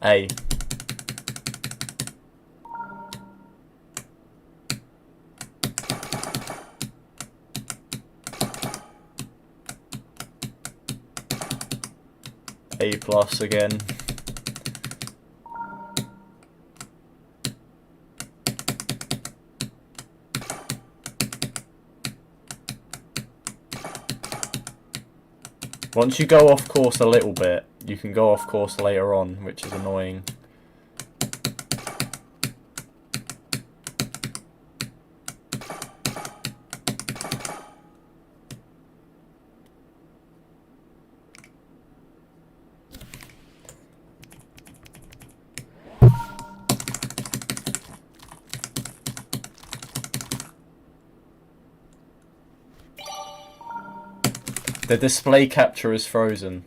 A. A plus again. Once you go off course a little bit, you can go off course later on, which is annoying. The display capture is frozen.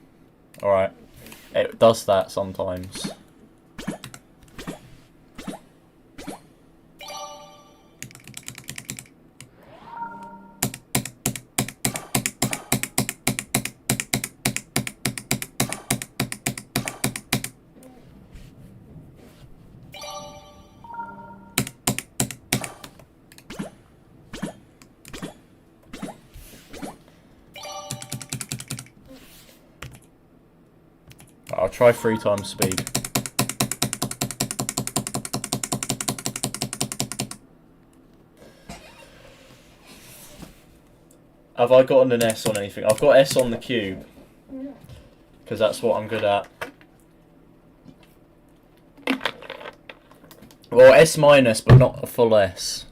Alright. It does that sometimes. I'll try 3 times speed. Have I gotten an S on anything? I've got S on the cube. Because that's what I'm good at. Well, S minus, but not a full S.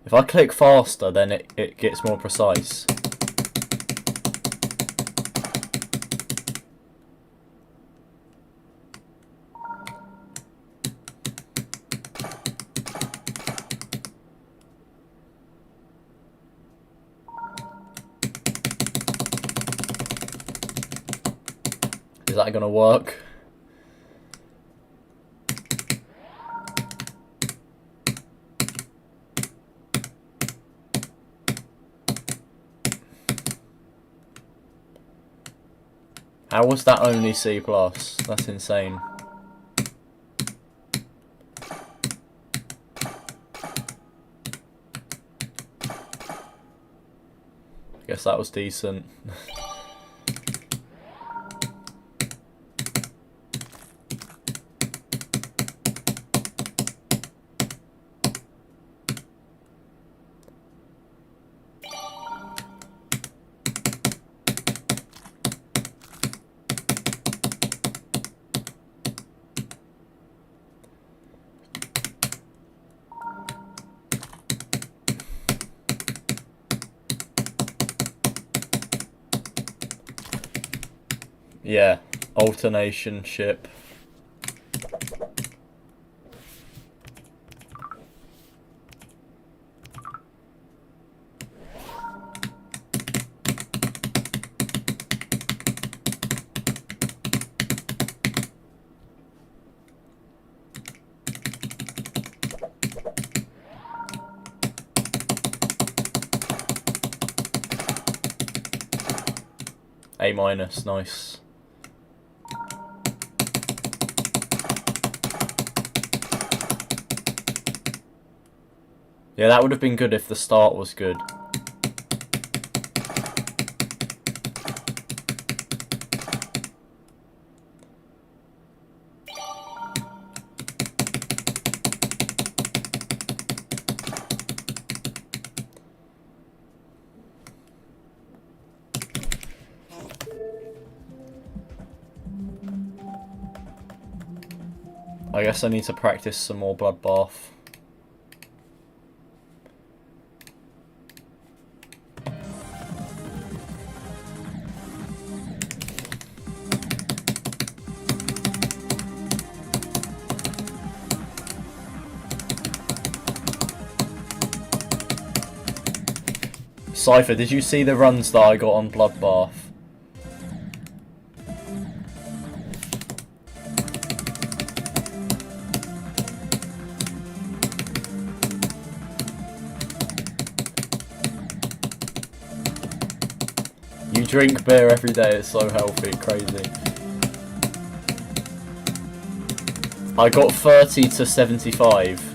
If I click faster, then it gets more precise. Is that gonna work? How was that only C+? That's insane. I guess that was decent. Yeah, alternation ship. A minus, nice. Yeah, that would have been good if the start was good. I guess I need to practice some more Bloodbath. Cypher, did you see the runs that I got on Bloodbath? You drink beer every day, it's so healthy, crazy. I got 30 to 75.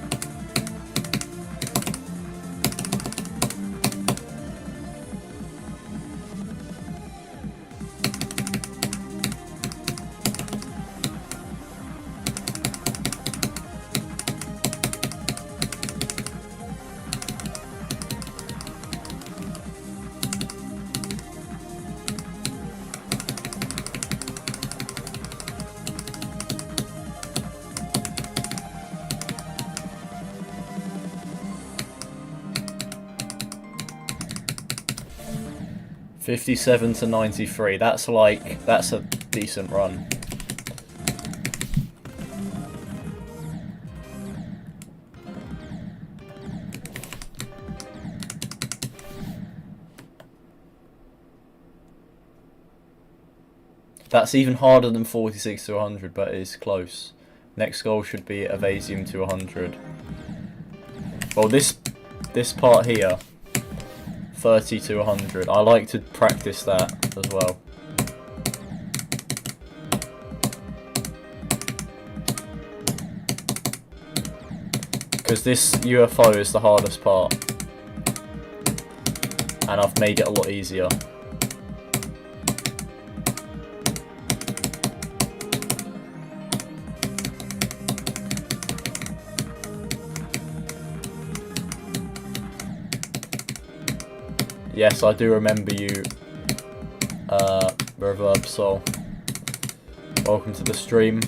57 to 93. That's a decent run. That's even harder than 46 to 100, but it is close. Next goal should be Evasium to 100. Well, this part here, 30 to 100. I like to practice that as well. Because this UFO is the hardest part. And I've made it a lot easier. Yes, I do remember you, Reverb Soul. Welcome to the stream.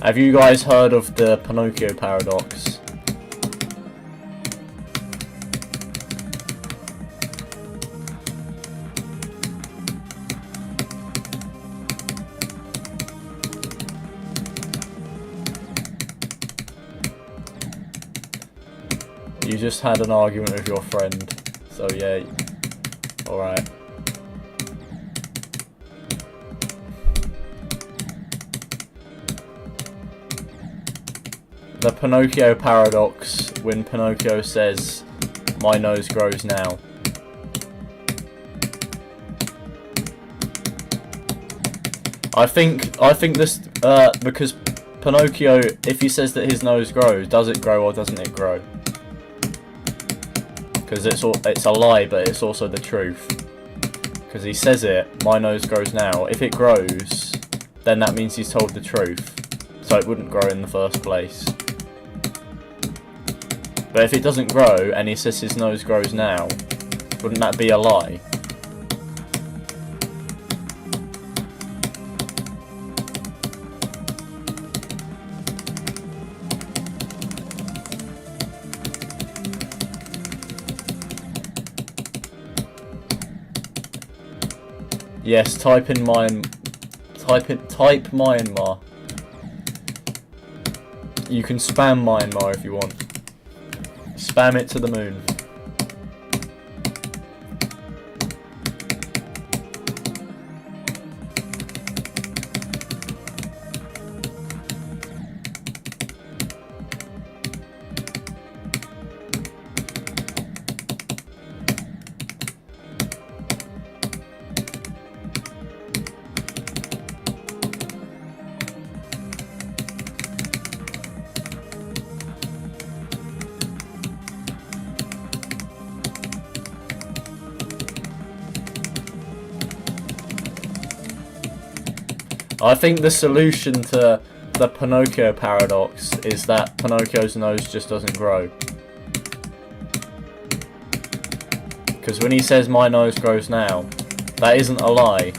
Have you guys heard of the Pinocchio paradox? You just had an argument with your friend, so yeah, alright. The Pinocchio paradox, when Pinocchio says, "My nose grows now." I think this, because Pinocchio, if he says that his nose grows, does it grow or doesn't it grow? Because it's a lie, but it's also the truth. Because he says it, "My nose grows now." If it grows, then that means he's told the truth. So it wouldn't grow in the first place. But if it doesn't grow, and he says his nose grows now, wouldn't that be a lie? Yes, type Myanmar. You can spam Myanmar if you want. Spam it to the moon. I think the solution to the Pinocchio paradox is that Pinocchio's nose just doesn't grow. Because when he says "my nose grows now," that isn't a lie.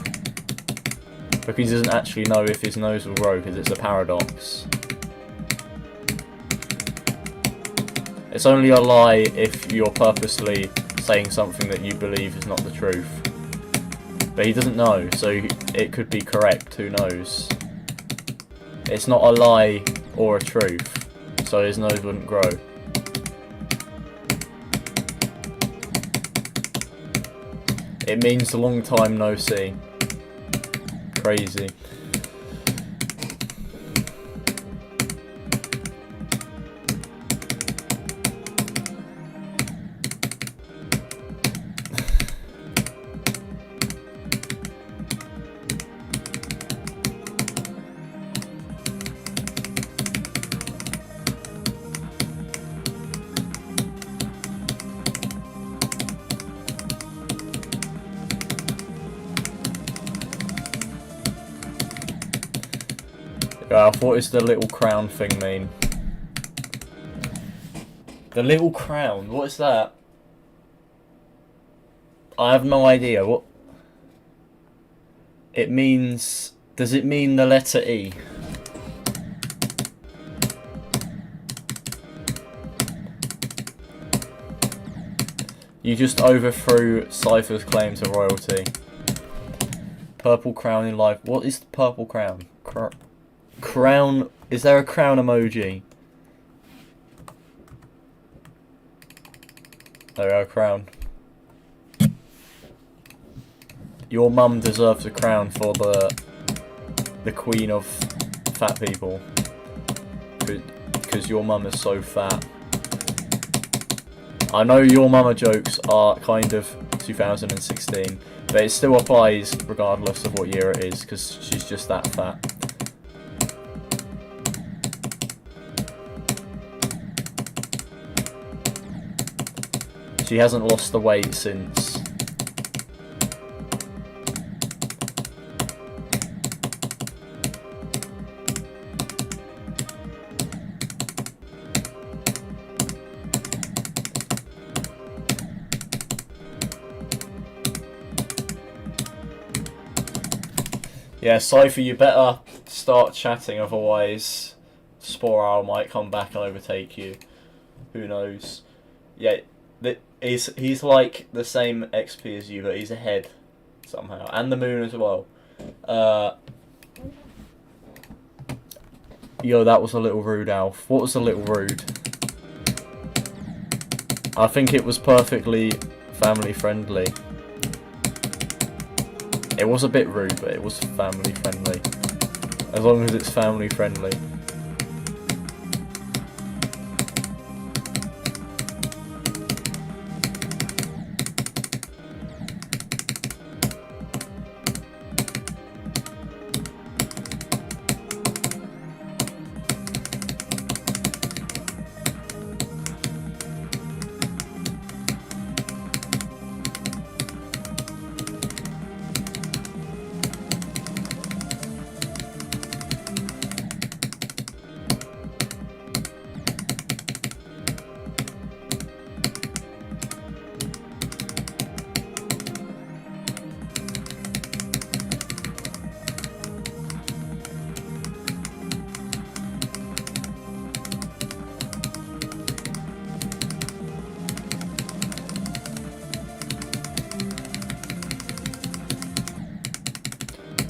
Because he doesn't actually know if his nose will grow, because it's a paradox. It's only a lie if you're purposely saying something that you believe is not the truth. But he doesn't know, so it could be correct, who knows. It's not a lie or a truth, so his nose wouldn't grow. It means a long time no see. Crazy. What does the little crown thing mean? The little crown, what is that? I have no idea. What it means? Does it mean the letter E? You just overthrew Cypher's claim to royalty. Purple crown in life. What is the purple crown? Crown. Is there a crown emoji? There we go, crown. Your mum deserves a crown for the queen of fat people. Because your mum is so fat. I know your mama jokes are kind of 2016, but it still applies regardless of what year it is, because she's just that fat. She hasn't lost the weight since. Yeah, Cypher, you better start chatting, otherwise Spore Owl might come back and overtake you. Who knows? Yeah, he's like the same XP as you, but he's ahead somehow. And the moon as well. Yo, that was a little rude, Alf. What was a little rude? I think it was perfectly family friendly. It was a bit rude, but it was family friendly. As long as it's family friendly.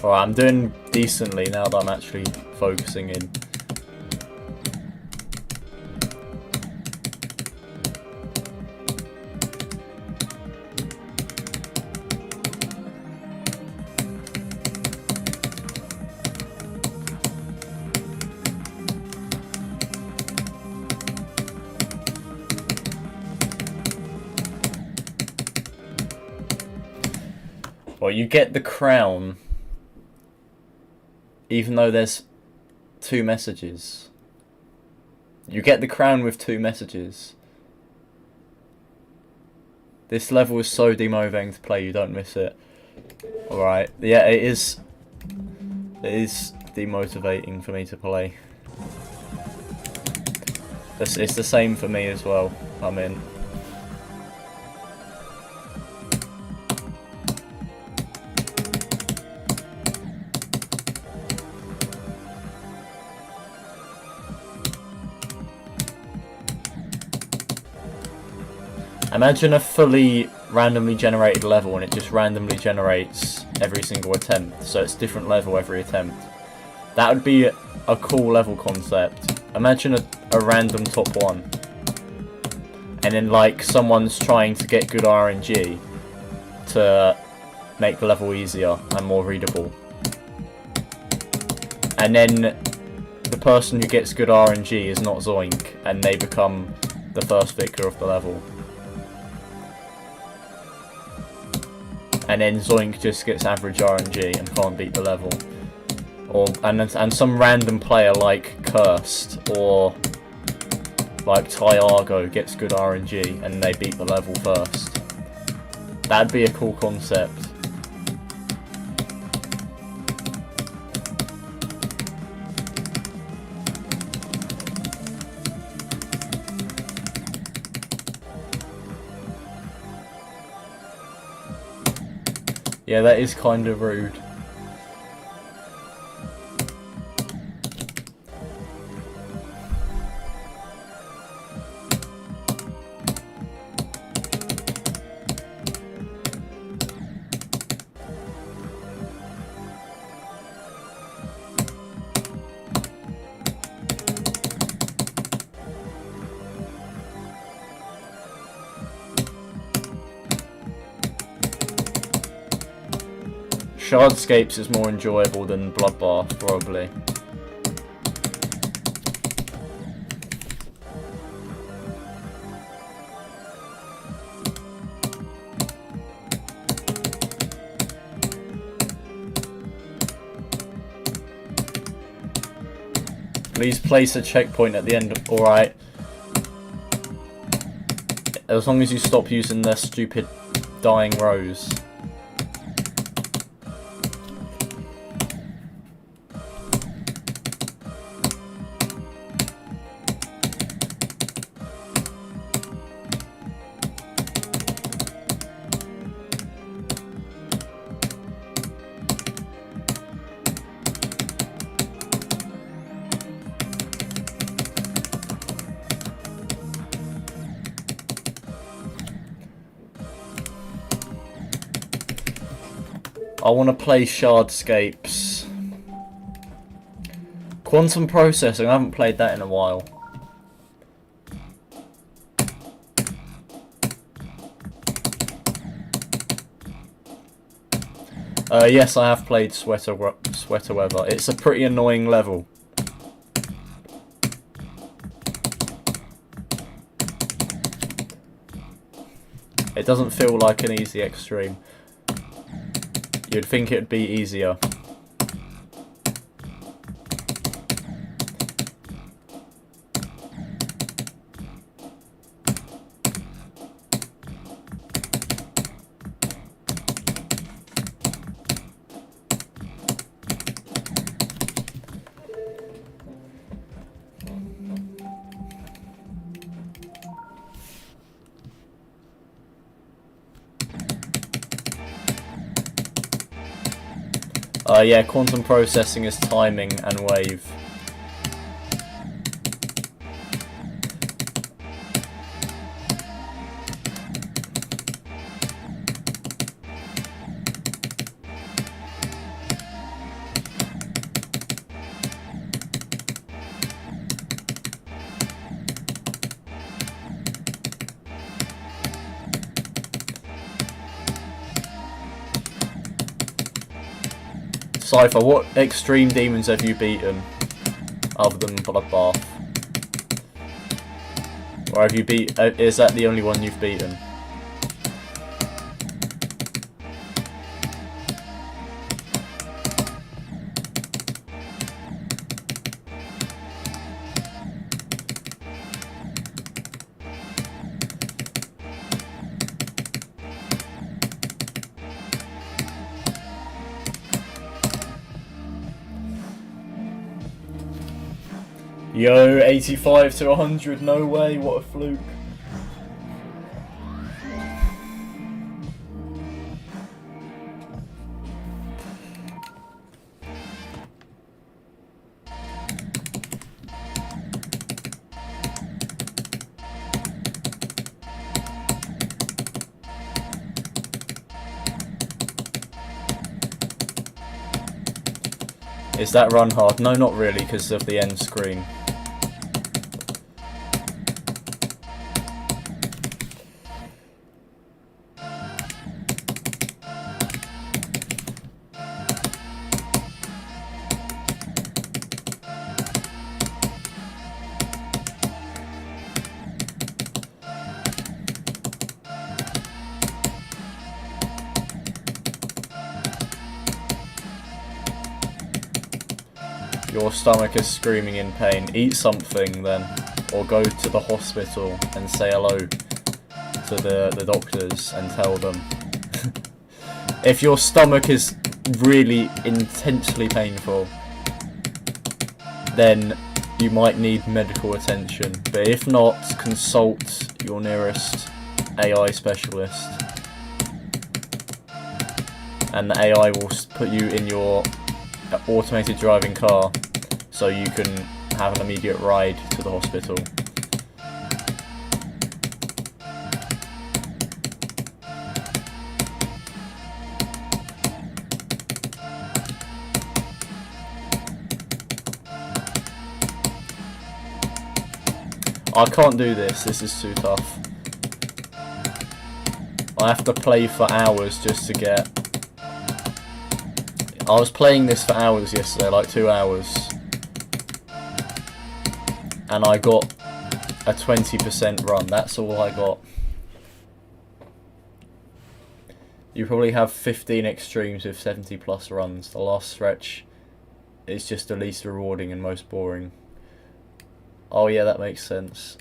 Alright, I'm doing decently now that I'm actually focusing in. Well, you get the crown even though there's 2 messages. You get the crown with 2 messages. This level is so demotivating to play, you don't miss it. Alright, yeah, it is demotivating for me to play. It's the same for me as well. I'm in. Imagine a fully randomly generated level and it just randomly generates every single attempt, so it's different level every attempt. That would be a cool level concept. Imagine a random top 1. And then like someone's trying to get good RNG to make the level easier and more readable. And then the person who gets good RNG is not Zoink, and they become the first victor of the level. And then Zoink just gets average RNG and can't beat the level. And some random player like Cursed or like Tyargo gets good RNG and they beat the level first. That'd be a cool concept. Yeah, that is kind of rude. Shardscapes is more enjoyable than Bloodbath, probably. Please place a checkpoint at the end. Alright. As long as you stop using their stupid dying rows. I want to play Shardscapes. Quantum Processing, I haven't played that in a while. Yes, I have played Sweater Weather. It's a pretty annoying level. It doesn't feel like an easy extreme. You'd think it'd be easier. Yeah, quantum processing is timing and wave. Cypher, what extreme demons have you beaten other than Bloodbath? Or have you is that the only one you've beaten? Yo, 85 to 100, no way, what a fluke. Is that run hard? No, not really, because of the end screen. your stomach is screaming in pain, eat something then, or go to the hospital and say hello to the doctors and tell them. If your stomach is really intensely painful, then you might need medical attention, but if not, consult your nearest AI specialist, and the AI will put you in your automated driving car so you can have an immediate ride to the hospital. I can't do this, this is too tough. I have to play for hours just to get... I was playing this for hours yesterday, like 2 hours. And I got a 20% run, that's all I got. You probably have 15 extremes with 70 plus runs. The last stretch is just the least rewarding and most boring. Oh yeah, that makes sense.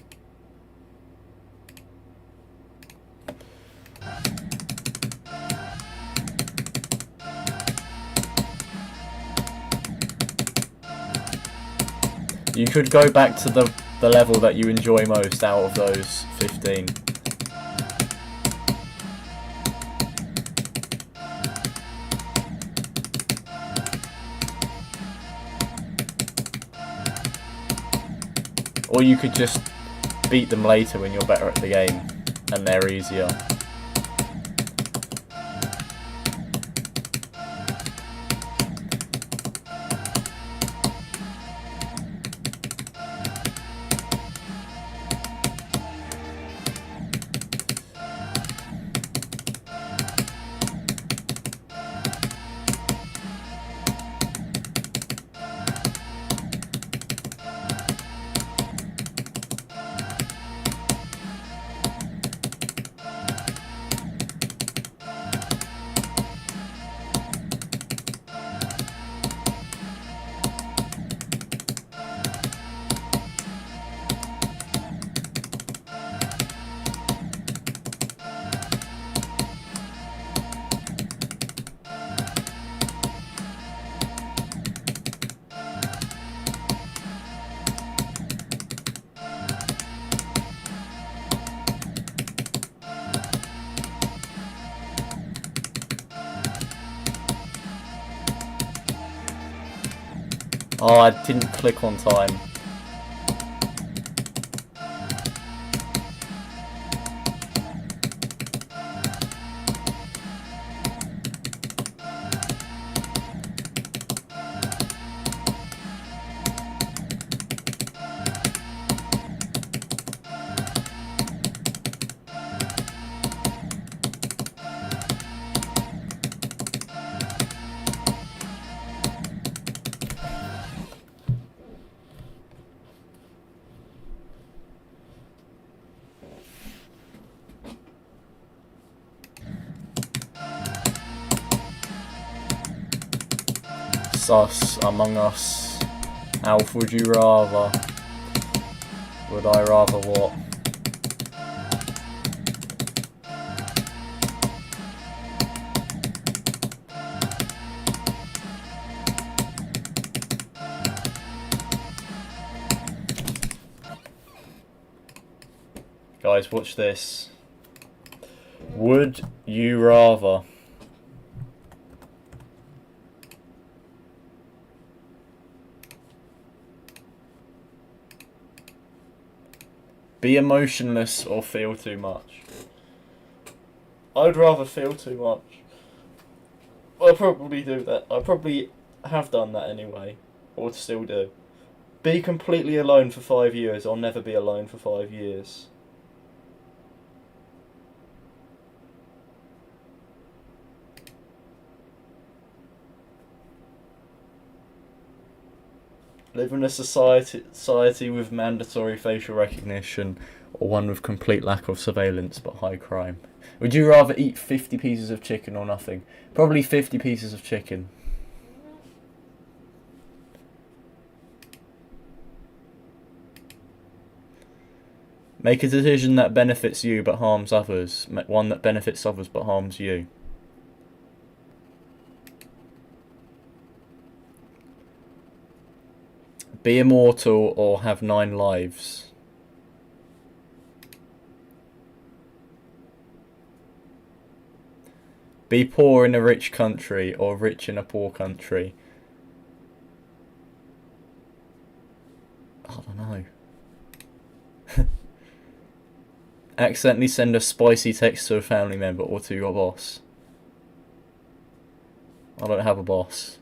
You could go back to the level that you enjoy most out of those 15. Or you could just beat them later when you're better at the game and they're easier. Oh, I didn't click on time. Sus, Among Us. Alf, would you rather? Would I rather what? Guys, watch this. Would you rather? Be emotionless or feel too much? I'd rather feel too much. I'll probably do that. I probably have done that anyway, or still do. Be completely alone for 5 years or never be alone for 5 years. Live in a society with mandatory facial recognition, or one with complete lack of surveillance but high crime. Would you rather eat 50 pieces of chicken or nothing? Probably 50 pieces of chicken. Make a decision that benefits you but harms others. One that benefits others but harms you. Be immortal or have 9 lives. Be poor in a rich country or rich in a poor country. I don't know. Accidentally send a spicy text to a family member or to your boss. I don't have a boss.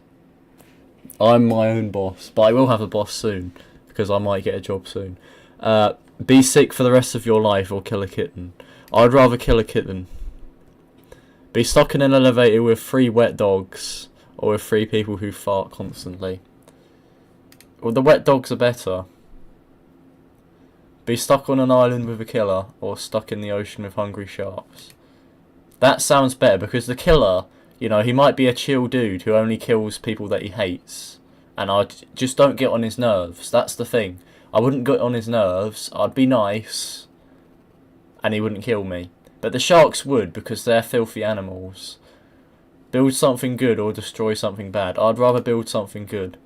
I'm my own boss, but I will have a boss soon because I might get a job soon. Be sick for the rest of your life or kill a kitten. I'd rather kill a kitten. Be stuck in an elevator with 3 wet dogs or with 3 people who fart constantly. Well, the wet dogs are better. Be stuck on an island with a killer or stuck in the ocean with hungry sharks. That sounds better because the killer, you know, he might be a chill dude who only kills people that he hates. And I just don't get on his nerves. That's the thing. I wouldn't get on his nerves. I'd be nice. And he wouldn't kill me. But the sharks would because they're filthy animals. Build something good or destroy something bad. I'd rather build something good.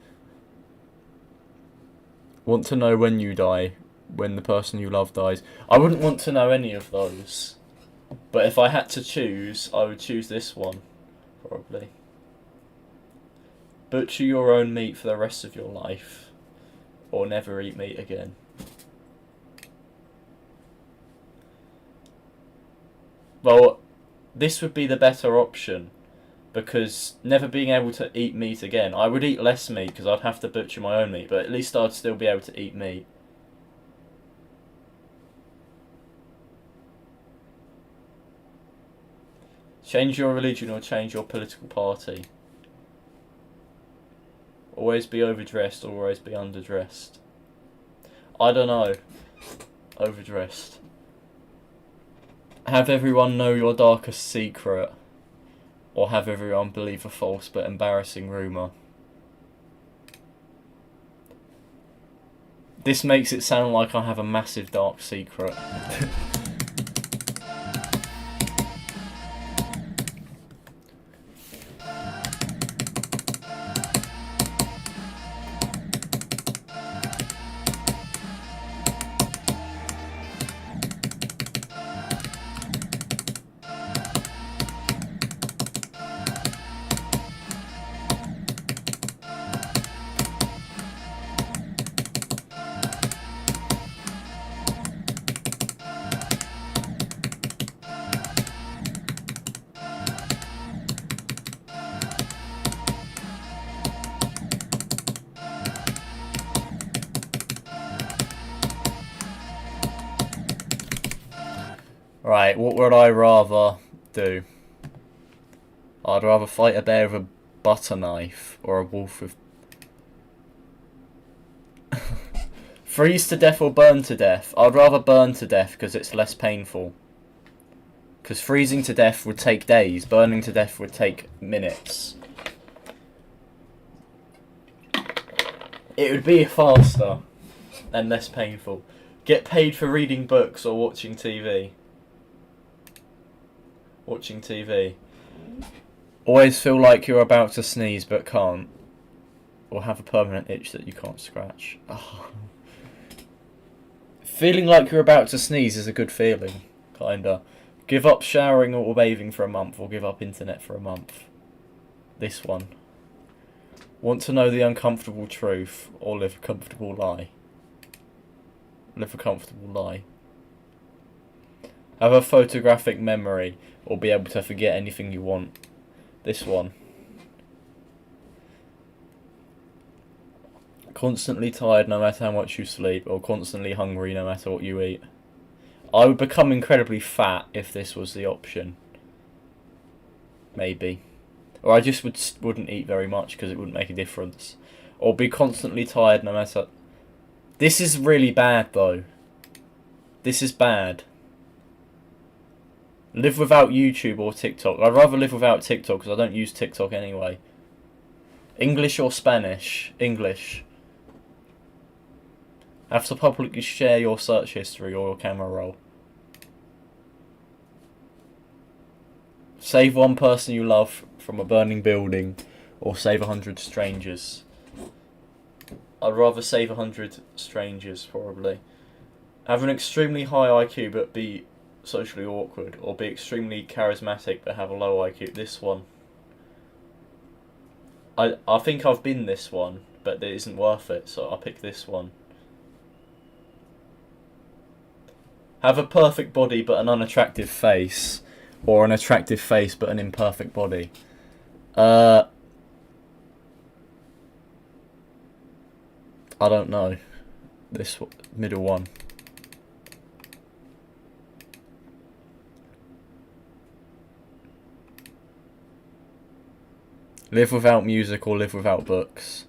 Want to know when you die. When the person you love dies. I wouldn't want to know any of those. But if I had to choose, I would choose this one. Probably. Butcher your own meat for the rest of your life. Or never eat meat again. Well, this would be the better option. Because never being able to eat meat again. I would eat less meat because I'd have to butcher my own meat. But at least I'd still be able to eat meat. Change your religion or change your political party. Always be overdressed or always be underdressed. I don't know. Overdressed. Have everyone know your darkest secret. Or have everyone believe a false but embarrassing rumour. This makes it sound like I have a massive dark secret. Right, what would I rather do? I'd rather fight a bear with a butter knife or a wolf with... Freeze to death or burn to death? I'd rather burn to death because it's less painful. Because freezing to death would take days, burning to death would take minutes. It would be faster and less painful. Get paid for reading books or watching TV. Watching TV. Always feel like you're about to sneeze but can't. Or have a permanent itch that you can't scratch. Oh. Feeling like you're about to sneeze is a good feeling. Kinda. Give up showering or bathing for a month or give up internet for a month. This one. Want to know the uncomfortable truth or live a comfortable lie? Live a comfortable lie. Have a photographic memory or be able to forget anything you want. This one. Constantly tired no matter how much you sleep or constantly hungry no matter what you eat. I would become incredibly fat if this was the option. Maybe. Or I just wouldn't eat very much because it wouldn't make a difference. Or be constantly tired no matter... This is really bad though. This is bad. Live without YouTube or TikTok. I'd rather live without TikTok because I don't use TikTok anyway. English or Spanish? English. Have to publicly share your search history or your camera roll. Save one person you love from a burning building, or save 100 strangers. I'd rather save 100 strangers, probably. Have an extremely high IQ but be socially awkward, or be extremely charismatic but have a low IQ. This one. I think I've been this one, but it isn't worth it, so I'll pick this one. Have a perfect body but an unattractive face, or an attractive face but an imperfect body. I don't know. This middle one. Live without music or live without books.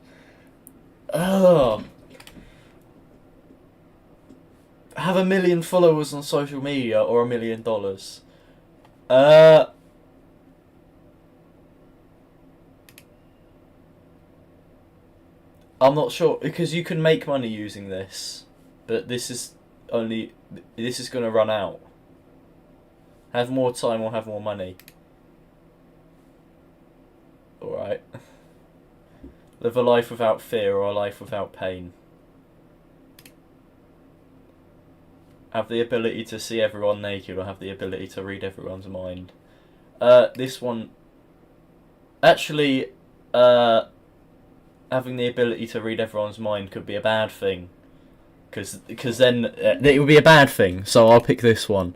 Ugh. Have 1 million followers on social media or $1 million. I'm not sure, because you can make money using this, but this is going to run out. Have more time or have more money. Alright. Live a life without fear or a life without pain. Have the ability to see everyone naked or have the ability to read everyone's mind. This one... Actually, having the ability to read everyone's mind could be a bad thing. Because then it would be a bad thing, so I'll pick this one.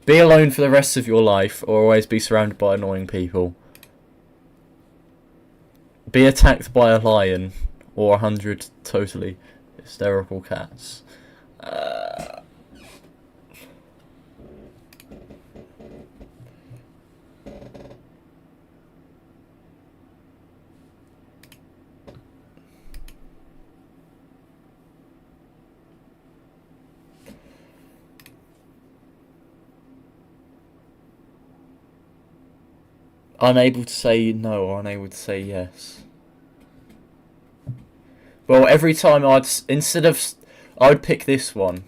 Be alone for the rest of your life or always be surrounded by annoying people. Be attacked by a lion or 100 totally hysterical cats. Unable to say no or unable to say yes. Well, every time I'd pick this one.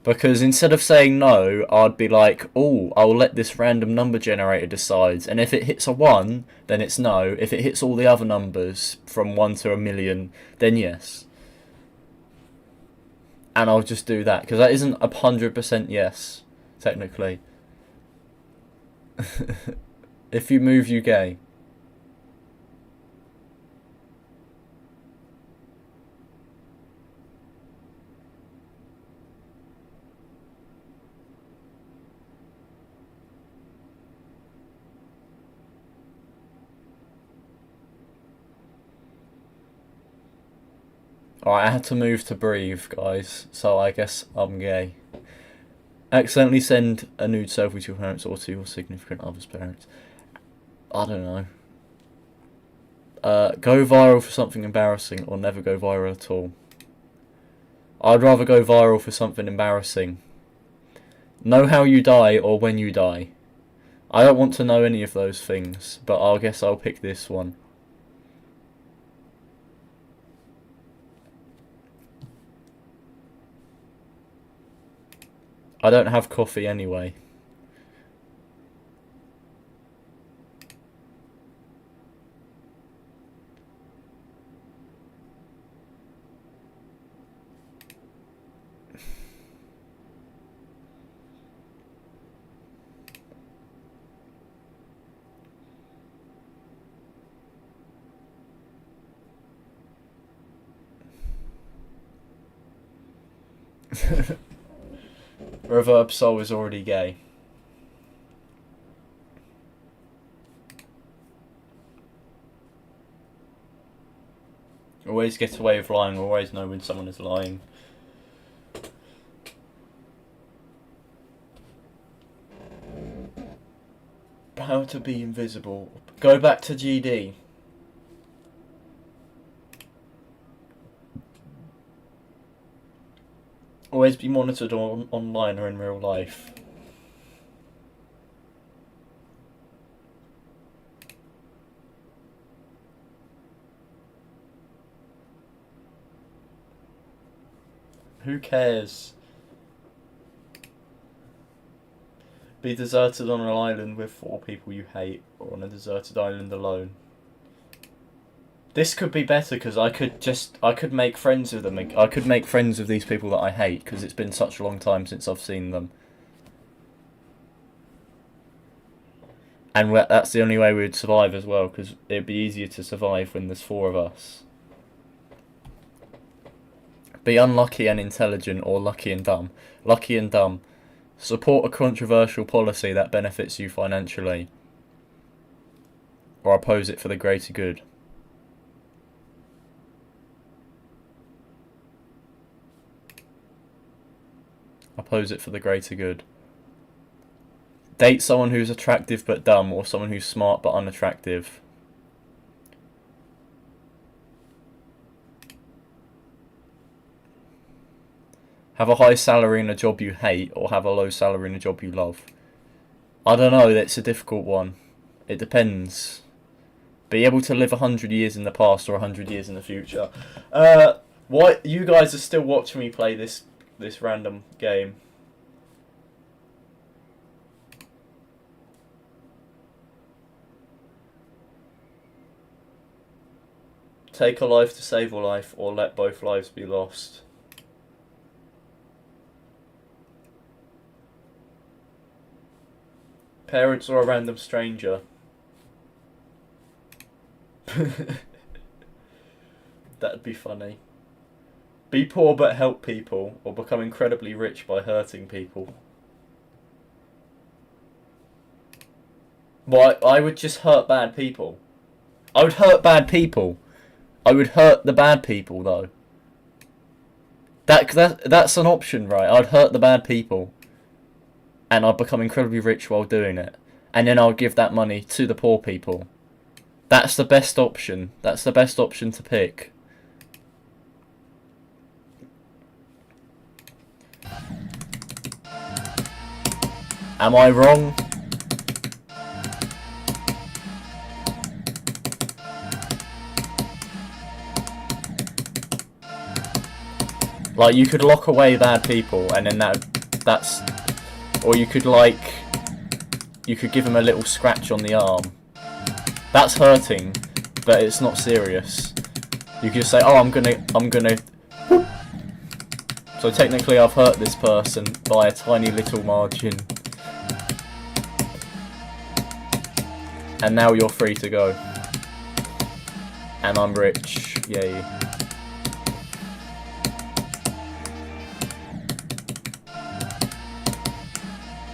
Because instead of saying no, I'd be like, oh, I'll let this random number generator decide. And if it hits a 1, then it's no. If it hits all the other numbers from 1 to 1 million, then yes. And I'll just do that, because that isn't 100% yes, technically. If you move, you gay. Alright, I had to move to breathe, guys, so I guess I'm gay. Accidentally send a nude selfie to your parents or to your significant other's parents. I don't know. Go viral for something embarrassing or never go viral at all. I'd rather go viral for something embarrassing. Know how you die or when you die. I don't want to know any of those things, but I guess I'll pick this one. I don't have coffee anyway. Reverb Soul is already gay. Always get away with lying, always know when someone is lying. How to be invisible. Go back to GD. Always be monitored online or in real life. Who cares? Be deserted on an island with 4 people you hate, or on a deserted island alone. This could be better because I could make friends with them. I could make friends with these people that I hate because it's been such a long time since I've seen them. And that's the only way we would survive as well, because it'd be easier to survive when there's 4 of us. Be unlucky and intelligent, or lucky and dumb. Lucky and dumb. Support a controversial policy that benefits you financially, or oppose it for the greater good. Oppose it for the greater good. Date someone who's attractive but dumb, or someone who's smart but unattractive. Have a high salary in a job you hate, or have a low salary in a job you love. I don't know, that's a difficult one. It depends. Be able to live 100 years in the past or 100 years in the future. Why you guys are still watching me play this random game? Take a life to save a life, or let both lives be lost. Parents or a random stranger. That'd be funny. Be poor but help people, or become incredibly rich by hurting people. Well, I would just hurt bad people. I would hurt bad people. I would hurt the bad people, though. That's an option, right? I'd hurt the bad people. And I'd become incredibly rich while doing it. And then I'll give that money to the poor people. That's the best option. That's the best option to pick. Am I wrong? Like, you could lock away bad people, and then that's... Or you could, like... You could give them a little scratch on the arm. That's hurting, but it's not serious. You could just say, oh, I'm gonna... So technically I've hurt this person by a tiny little margin. And now you're free to go. And I'm rich. Yay.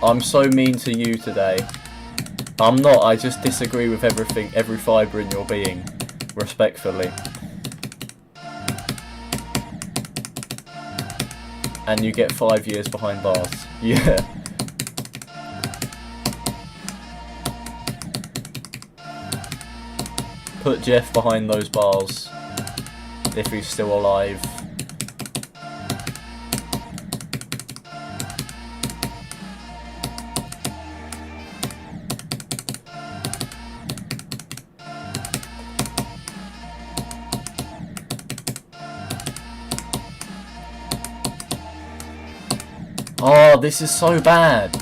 I'm so mean to you today. I'm not, I just disagree with everything, every fibre in your being. Respectfully. And you get 5 years behind bars. Yeah. Put Jeff behind those bars. If he's still alive. Oh, this is so bad.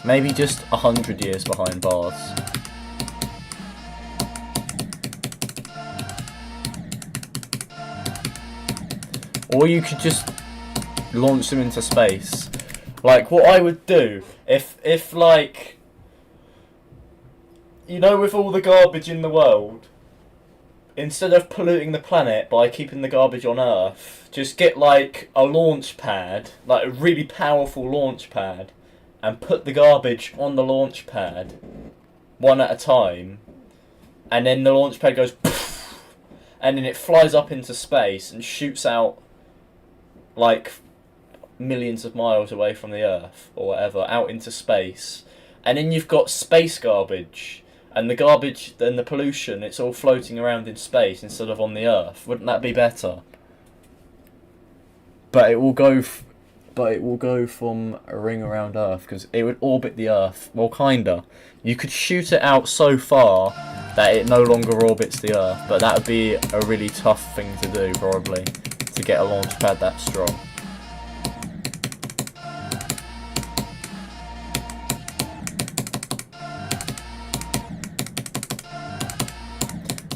Maybe just 100 years behind bars. Or you could just launch them into space. Like, what I would do, if like... You know, with all the garbage in the world, instead of polluting the planet by keeping the garbage on Earth, just get like a launch pad, like a really powerful launch pad, and put the garbage on the launch pad, one at a time, and then the launch pad goes poof, and then it flies up into space and shoots out like millions of miles away from the Earth, or whatever, out into space. And then you've got space garbage. And the garbage, then the pollution, it's all floating around in space instead of on the Earth. Wouldn't that be better? But it will go but it will go from a ring around Earth, because it would orbit the Earth. Well, kinda. You could shoot it out so far that it no longer orbits the Earth, but that would be a really tough thing to do, probably, to get a launch pad that strong.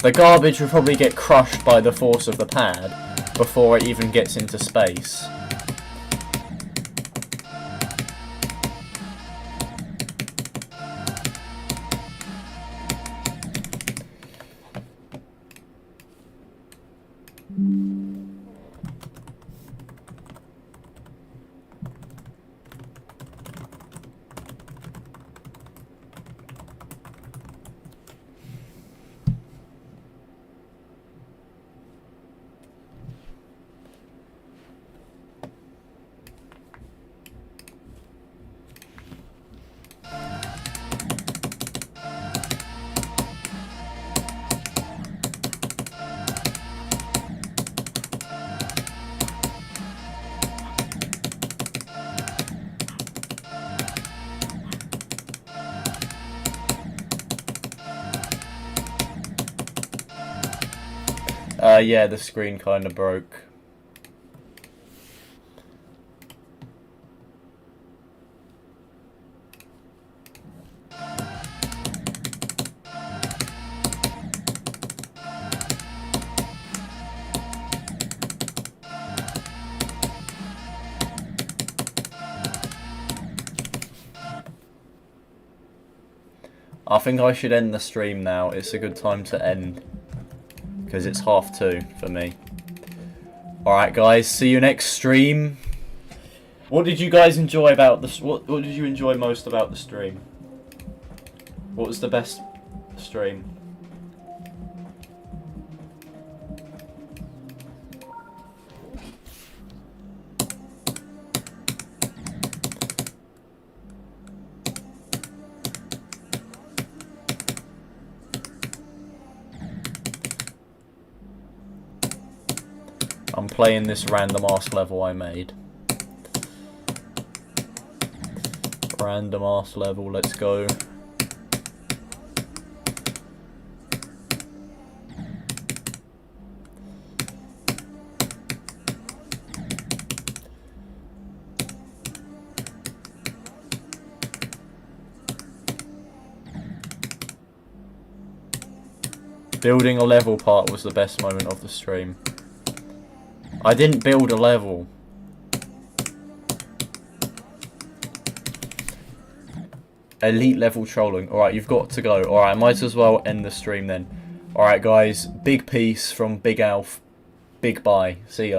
The garbage will probably get crushed by the force of the pad before it even gets into space. Yeah, the screen kind of broke. I think I should end the stream now. It's a good time to end, because it's 2:30 for me. Alright guys, see you next stream. What did you guys enjoy about this? What did you enjoy most about the stream? What was the best stream? I'm playing this random ass level I made. Random ass level, let's go. Building a level part was the best moment of the stream. I didn't build a level. Elite level trolling. Alright, you've got to go. Alright, I might as well end the stream then. Alright guys, big peace from Big Alf. Big bye. See ya.